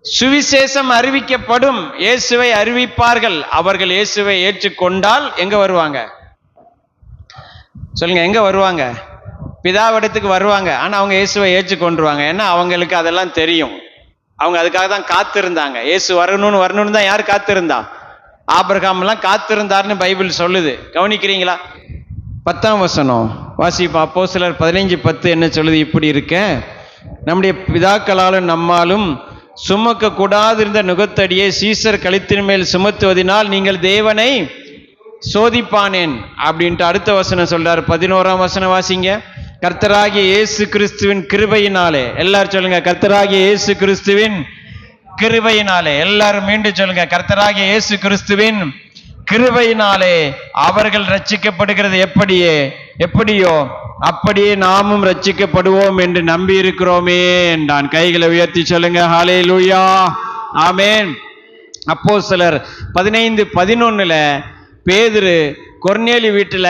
சுவிசேஷம் அறிவிக்கப்படும். இயேசுவை அறிவிப்பார்கள். அவர்கள் இயேசுவை ஏற்றுக்கொண்டால் எங்க வருவாங்க? சொல்லுங்க, எங்க வருவாங்க? பிதாவிடத்துக்கு வருவாங்க. ஆனா அவங்க இயேசுவை ஏற்றுக்கொண்டுருவாங்க. ஏன்னா அவங்களுக்கு அதெல்லாம் தெரியும். அவங்க அதுக்காக தான் காத்திருந்தாங்க. இயேசு வரணும்னு தான் யார் காத்திருந்தா? ஆபிரகாம் எல்லாம் காத்திருந்தார்னு பைபிள் சொல்லுது. கவனிக்கிறீங்களா? 10ஆம் வசனம் வாசிப்பா. அப்போஸ்தலர் 15:10 என்ன சொல்லுது? இப்படி இருக்க நம்முடைய பிதாக்களாலும் நம்மாலும் சுமக்க கூடாது இருந்த நுகத்தடியை சீசர் கழுத்தின் மேல் சுமத்துவதனால் நீங்கள் தேவனை சோதிப்பானேன் அப்படின்ட்டு அடுத்த வசனம் சொல்றாரு. 11ஆம் வசனம் வாசிங்க. கர்த்தராகிய இயேசு கிறிஸ்துவின் கிருபையினாலே, எல்லாரும் சொல்லுங்க, கர்த்தராகிய இயேசு கிறிஸ்துவின் கிருபையினாலே. எல்லாரும் மீண்டும் சொல்லுங்க, கர்த்தராகிய இயேசு கிறிஸ்துவின் கிருபையினாலே அவர்கள் ரட்சிக்கப்படுகிறது எப்படியோ அப்படியே நாமும் ரட்சிக்கப்படுவோம் என்று நம்பி இருக்கிறோமே என்றான். கைகளை உயர்த்தி சொல்லுங்க, ஹல்லேலூயா, ஆமென். அப்போஸ்தலர் 15:11 பேதுரு கொர்நேலி வீட்டுல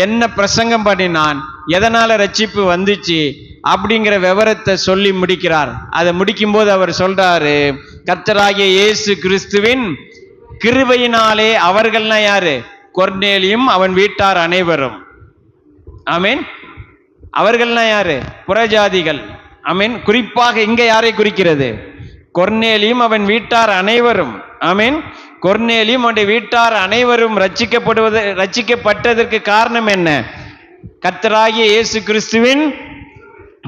என்ன பிரசங்கம் பண்ணினான், எதனால ரட்சிப்பு வந்துச்சு அப்படிங்கிற விவரத்தை சொல்லி முடிக்கிறார். அதை முடிக்கும் போது அவர் சொல்றாரு, கர்த்தராகிய இயேசு கிறிஸ்துவின் கிருபையினாலே. அவர்கள்னா யாரு? கொர்நேலியும் அவன் வீட்டார் அனைவரும். ஆமீன். அவர்கள்னா யாரு? புறஜாதிகள். ஆமீன். குறிப்பாக இங்க யாரை குறிக்கிறது? கொர்நேலியும் அவன் வீட்டார் அனைவரும். ஆமீன். கொர்நேலியும் அவனுடைய வீட்டார் அனைவரும் ரட்சிக்கப்பட்டதற்கு காரணம் என்ன? கர்த்தராகிய இயேசு கிறிஸ்துவின்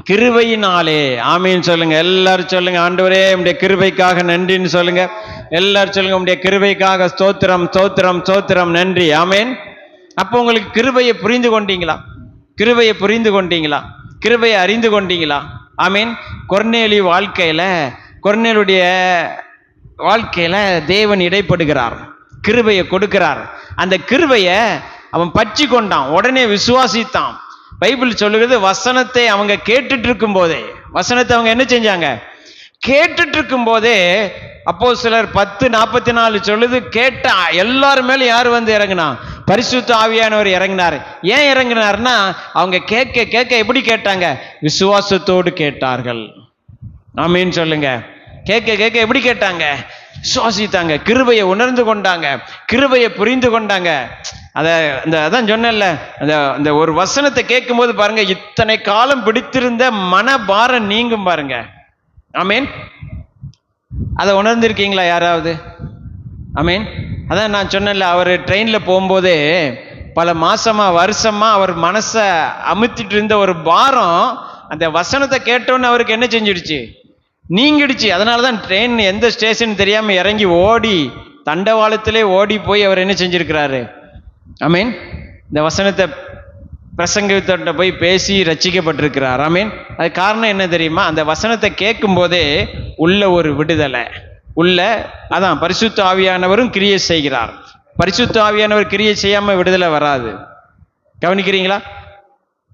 கிருபையினாலே. ஆமீன் சொல்லுங்க. எல்லாரும் சொல்லுங்க, ஆண்டவரே உம்முடைய கிருபைக்காக நன்றின்னு சொல்லுங்க. எல்லாரும் சொல்லுங்க, உம்முடைய கிருபைக்காக ஸ்தோத்திரம் ஸ்தோத்திரம் ஸ்தோத்திரம், நன்றி. ஆமீன். அப்போ உங்களுக்கு கிருபையை புரிந்து கொண்டீங்களா? கிருபையை புரிந்து கொண்டீங்களா? கிருபையை அறிந்து கொண்டீங்களா? ஆமீன். கொர்நேலுடைய வாழ்க்கையில தேவன் இடைப்படுகிறார், கிருபையை கொடுக்கிறார். அந்த கிருபையை அவன் பற்றி கொண்டான், உடனே விசுவாசித்தான். பைபிள் சொல்லுகிறது, வசனத்தை அவங்க கேட்டுட்டு இருக்கும் போதே, வசனத்தை அவங்க என்ன செஞ்சாங்க? கேட்டுட்டு இருக்கும் போதே. அப்போஸ்தலர் 10:44 சொல்லுது, கேட்ட எல்லாரும் மேல யார் வந்து இறங்கினா? பரிசுத்த ஆவியானவர் இறங்கினார். ஏன் இறங்கினார்னா, அவங்க கேட்க கேட்க எப்படி கேட்டாங்க? விசுவாசத்தோடு கேட்டார்கள். ஆமீன் சொல்லுங்க. கேட்க கேட்க எப்படி கேட்டாங்க? விசுவாசித்தாங்க, கிருபையை உணர்ந்து கொண்டாங்க, கிருபையை புரிந்து கொண்டாங்க. அதான் சொன்னேன்ல, அந்த ஒரு வசனத்தை கேட்கும் போது பாருங்க, இத்தனை காலம் பிடித்திருந்த மனபாரம் நீங்கும் பாருங்க. ஆமீன். அதை உணர்ந்திருக்கீங்களா யாராவது? ஆமீன். அதான் நான் சொன்னேன்ல, அவர் ட்ரெயின்ல போகும்போதே பல மாசமா வருஷமா அவர் மனசை அமுத்திட்டு இருந்த ஒரு பாரம் அந்த வசனத்தை கேட்டோன்னு அவருக்கு என்ன செஞ்சிடுச்சு? நீங்கிடுச்சு. அதனாலதான் ட்ரெயின் எந்த ஸ்டேஷன் தெரியாம இறங்கி ஓடி தண்டவாளத்திலே ஓடி போய் அவர் என்ன செஞ்சிருக்கிறாரு? ஆமீன். இந்த வசனத்தை பிரசங்கத்தோட போய் பேசி ரட்சிக்கப்பட்டிருக்கிறார். ஆமீன். அது காரணம் என்ன தெரியுமா? அந்த வசனத்தை கேட்கும் போதே உள்ள ஒரு விடுதலை, அதான் பரிசுத்த ஆவியானவரும் கிரியை செய்கிறார். பரிசுத்த ஆவியானவர் கிரியை செய்யாம விடுதலை வராது. கவனிக்கிறீங்களா?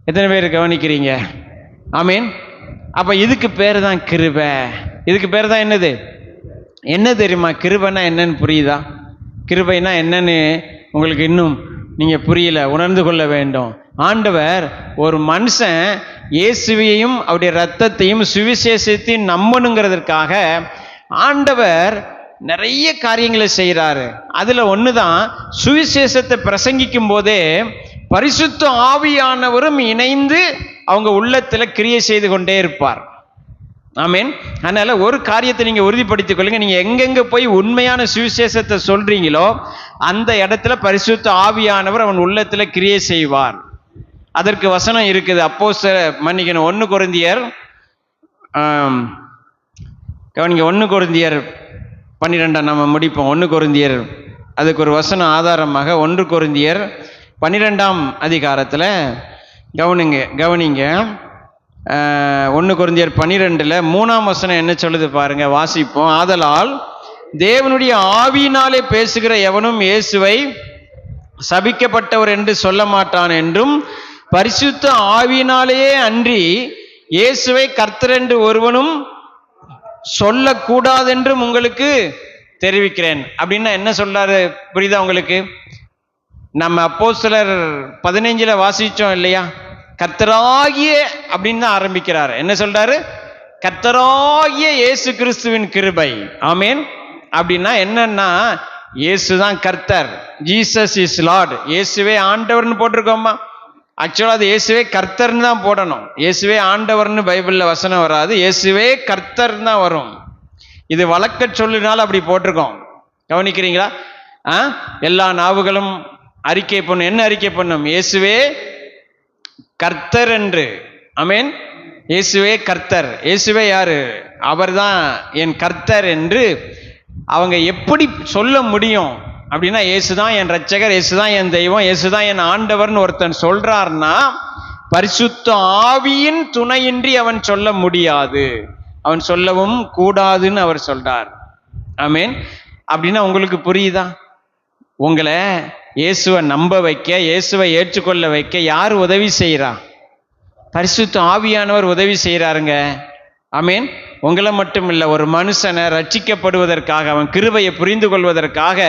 எத்தனை பேர் கவனிக்கிறீங்க? ஆமீன். அப்ப இதுக்கு பேரு தான் கிருபை. இதுக்கு பேரு தான் என்னது? என்ன தெரியுமா? கிருபைனா என்னன்னு புரியுதா? கிருபைனா என்னன்னு உங்களுக்கு இன்னும் நீங்க புரியல, உணர்ந்து கொள்ள வேண்டும். ஆண்டவர் ஒரு மனுஷன் இயேசுவையும் அவருடைய ரத்தத்தையும் சுவிசேஷத்தையும் நம்பணுங்கிறதுக்காக ஆண்டவர் நிறைய காரியங்களை செய்கிறாரு. அதுல ஒண்ணுதான், சுவிசேஷத்தை பிரசங்கிக்கும் போதே பரிசுத்த ஆவியானவரும் இணைந்து அவங்க உள்ளத்துல கிரியை செய்து கொண்டே இருப்பார். ஆமீன். அதனால ஒரு காரியத்தை நீங்க உறுதிப்படுத்திக் கொள்ளுங்க, நீங்க எங்கெங்க போய் உண்மையான சுவிசேஷத்தை சொல்றீங்களோ அந்த இடத்துல பரிசுத்த ஆவியானவர் அவன் உள்ளத்துல கிரியை செய்வார். அதற்கு வசனம் இருக்குது. மன்னிக்கணும், 1 கொரிந்தியர் 12 நம்ம முடிப்போம். 1 கொரிந்தியர், அதுக்கு ஒரு வசனம் ஆதாரமாக 1 கொரிந்தியர் 12ஆம் அதிகாரத்துல கவனிங்க. 1 கொரிந்தியர் 12 3ஆம் வசனம் என்ன சொல்லுது பாருங்க, வாசிப்போம். ஆதலால் தேவனுடைய ஆவியினாலே பேசுகிற எவனும் இயேசுவை சபிக்கப்பட்டவர் என்று சொல்ல மாட்டான் என்றும், பரிசுத்த ஆவியினாலேயே அன்றி இயேசுவை கர்த்தர் என்று ஒருவனும் சொல்லக்கூடாது என்றும் உங்களுக்கு தெரிவிக்கிறேன். அப்படின்னா என்ன சொல்றாரு? புரியுதா உங்களுக்கு? நம்ம அப்போஸ்தலர் 15 வாசிச்சோம் இல்லையா? கர்த்தராகிய அப்படின்னு தான் ஆரம்பிக்கிறார். என்ன சொல்றாரு? கர்த்தராகிய இயேசு கிறிஸ்துவின் கிருபை. ஆமீன். அப்படின்னா என்னன்னா, இயேசுதான் கர்த்தர், ஜீசஸ் இஸ் லார்ட். இயேசுவே ஆண்டவர்னு போட்டிருக்கோமா? ஆக்சுவலா அது இயேசுவே கர்த்தர்னு தான் போடணும். இயேசுவே ஆண்டவர்னு பைபிள்ல வசனம் வராது, இயேசுவே கர்த்தர் தான் வரும். இது வழக்க சொல்லினாலும் அப்படி போட்டிருக்கோம். கவனிக்கிறீங்களா? எல்லா நாவுகளும் அறிக்கை பண்ணும். என்ன அறிக்கை பண்ணும்? இயேசுவே கர்த்தர் என்று. ஆமீன். இயேசுவே கர்த்தர். இயேசுவே யாரு? அவர்தான் என் கர்த்தர் என்று அவங்க எப்படி சொல்ல முடியும்? அப்படின்னா, இயேசுதான் என் ரட்சகர், இயேசுதான் என் தெய்வம், இயேசுதான் என் ஆண்டவர்னு ஒருத்தன் சொல்றார்னா பரிசுத்த ஆவியின் துணையின்றி அவன் சொல்ல முடியாது, அவன் சொல்லவும் கூடாதுன்னு அவர் சொல்றார். ஆமீன். அப்படின்னா உங்களுக்கு புரியுதா? உங்களை இயேசுவை நம்ப வைக்க, இயேசுவை ஏற்றுக்கொள்ள வைக்க யார் உதவி செய்யறா? பரிசுத்த ஆவியானவர் உதவி செய்யறாருங்க. ஆமீன். உங்களை மட்டும் இல்லை, ஒரு மனுஷனை ரட்சிக்கப்படுவதற்காக, அவன் கிருபையை புரிந்து கொள்வதற்காக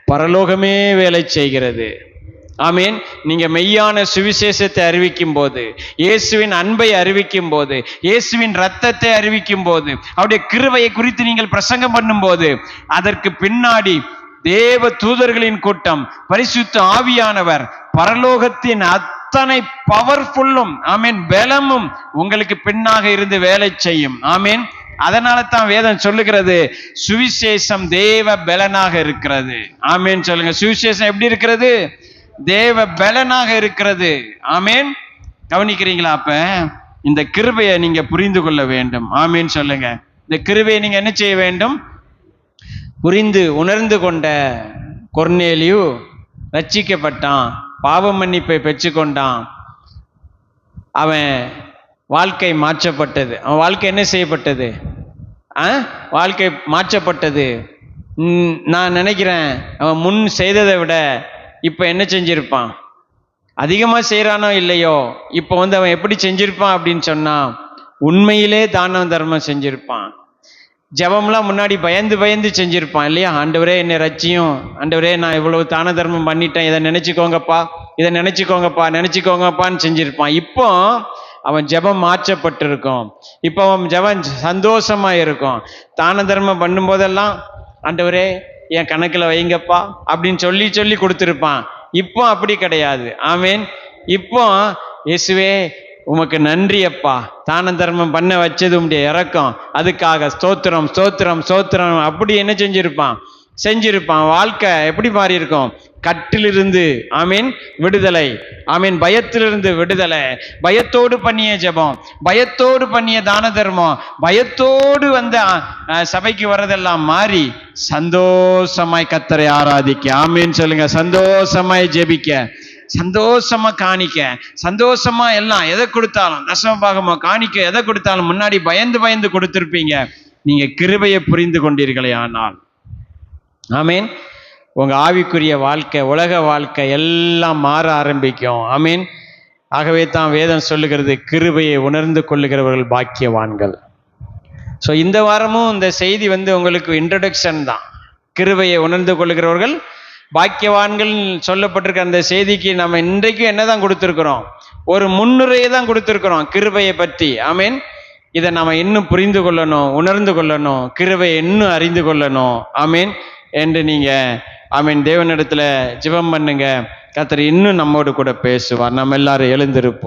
பரலோகமே வேலை செய்கிறது. ஆமீன். நீங்க மெய்யான சுவிசேஷத்தை அறிவிக்கும் போது, இயேசுவின் அன்பை அறிவிக்கும் போது, இயேசுவின் ரத்தத்தை அறிவிக்கும் போது, அவருடைய கிருபையை குறித்து நீங்கள் பிரசங்கம் பண்ணும் போது, அதற்கு பின்னாடி தேவ தூதர்களின் கூட்டம், பரிசுத்த ஆவியானவர், பரலோகத்தின் அத்தனை பவர்ஃபுல்லும், ஆமீன், பலமும் உங்களுக்கு பின்னாக இருந்து வேலை செய்யும். ஆமீன். அதனால தான் வேதம் சொல்லுகிறது சுவிசேஷம் தேவ பலனாக இருக்கிறது. ஆமேன் சொல்லுங்க. சுவிசேஷம் எப்படி இருக்கிறது? தேவ பலனாக இருக்கிறது. ஆமேன். கவனிக்கிறீங்களா? அப்ப இந்த கிருபையை நீங்க புரிந்து கொள்ள வேண்டும். ஆமேன் சொல்லுங்க. இந்த கிருபையை நீங்க என்ன செய்ய வேண்டும்? புரிந்து உணர்ந்து கொண்ட கொர்நேலியு ரட்சிக்கப்பட்டான், பாவ மன்னிப்பை பெற்றுக்கொண்டான், அவன் வாழ்க்கை மாற்றப்பட்டது. அவன் வாழ்க்கை என்ன செய்யப்பட்டது? வாழ்க்கை மாற்றப்பட்டது. நான் நினைக்கிறேன் அவன் முன் செய்ததை விட இப்ப என்ன செஞ்சிருப்பான்? அதிகமா செய்யறானோ இல்லையோ, இப்ப அவன் எப்படி செஞ்சிருப்பான் அப்படின்னு சொன்னா, உண்மையிலே தானம் தர்மம் செஞ்சிருப்பான். ஜெபம்லாம் முன்னாடி பயந்து பயந்து செஞ்சிருப்பான் இல்லையா? ஆண்டவரே என்னை ரட்சியும், ஆண்டவரே நான் இவ்வளவு தான தர்மம் பண்ணிட்டேன், இதை நினைச்சுக்கோங்கப்பா, இதை நினைச்சுக்கோங்கப்பான்னு செஞ்சிருப்பான். இப்போ அவன் ஜெபம் மாற்றப்பட்டிருக்கும். இப்போ அவன் ஜெபம் சந்தோஷமா இருக்கும். தான தர்மம் பண்ணும் போதெல்லாம் ஆண்டவரே என் கணக்குல வைங்கப்பா அப்படின்னு சொல்லி சொல்லி கொடுத்துருப்பான். இப்போ அப்படி கிடையாது. ஆமேன். இப்போ இயேசுவே உமக்கு நன்றி அப்பா, தான தர்மம் பண்ண வச்சது உம்முடைய இரக்கம், அதுக்காக ஸ்தோத்திரம் ஸ்தோத்திரம் ஸ்தோத்திரம் அப்படி என்ன செஞ்சிருப்பான். வாழ்க்கை எப்படி மாறி இருக்கும்? கட்டிலிருந்து ஆமீன் விடுதலை, ஆமீன் பயத்திலிருந்து விடுதலை, பயத்தோடு பண்ணிய ஜெபம், பயத்தோடு பண்ணிய தான தர்மம், பயத்தோடு வந்த சபைக்கு வர்றதெல்லாம் மாறி சந்தோஷமாய் கர்த்தரை ஆராதிக்க, ஆமீன் சொல்லுங்க, சந்தோஷமாய் ஜெபிக்க, சந்தோஷமா காணிக்க, சந்தோஷமா எல்லாம் எதை கொடுத்தாலும் தசம பாகமா காணிக்க எதை கொடுத்தாலும் முன்னாடி பயந்து பயந்து கொடுத்திருப்பீங்க. நீங்க கிருபையை புரிந்து கொண்டீர்களே ஆனால் ஆமீன், உங்க ஆவிக்குரிய வாழ்க்கை, உலக வாழ்க்கை எல்லாம் மாற ஆரம்பிக்கும். ஆமீன். ஆகவே தான் வேதம் சொல்லுகிறது, கிருபையை உணர்ந்து கொள்ளுகிறவர்கள் பாக்கியவான்கள். ஸோ இந்த வாரமும் இந்த செய்தி உங்களுக்கு இன்ட்ரடக்ஷன் தான். கிருபையை உணர்ந்து கொள்ளுகிறவர்கள் பாக்கியவான்கள் சொல்லப்பட்டிருக்க அந்த செய்திக்கு நம்ம இன்றைக்கு என்னதான் கொடுத்திருக்கிறோம்? ஒரு முன்னுரையை தான் கொடுத்திருக்கிறோம் கிருபையை பற்றி. ஆமீன். இதை நம்ம இன்னும் புரிந்து கொள்ளணும், உணர்ந்து கொள்ளணும், கிருபையை இன்னும் அறிந்து கொள்ளணும். ஆமீன் என்று நீங்க ஆமீன் தேவனிடத்துல ஜெபம் பண்ணுங்க. கர்த்தர் இன்னும் நம்மோடு கூட பேசுவார். நம்ம எல்லாரும் எழுந்திருப்போம்.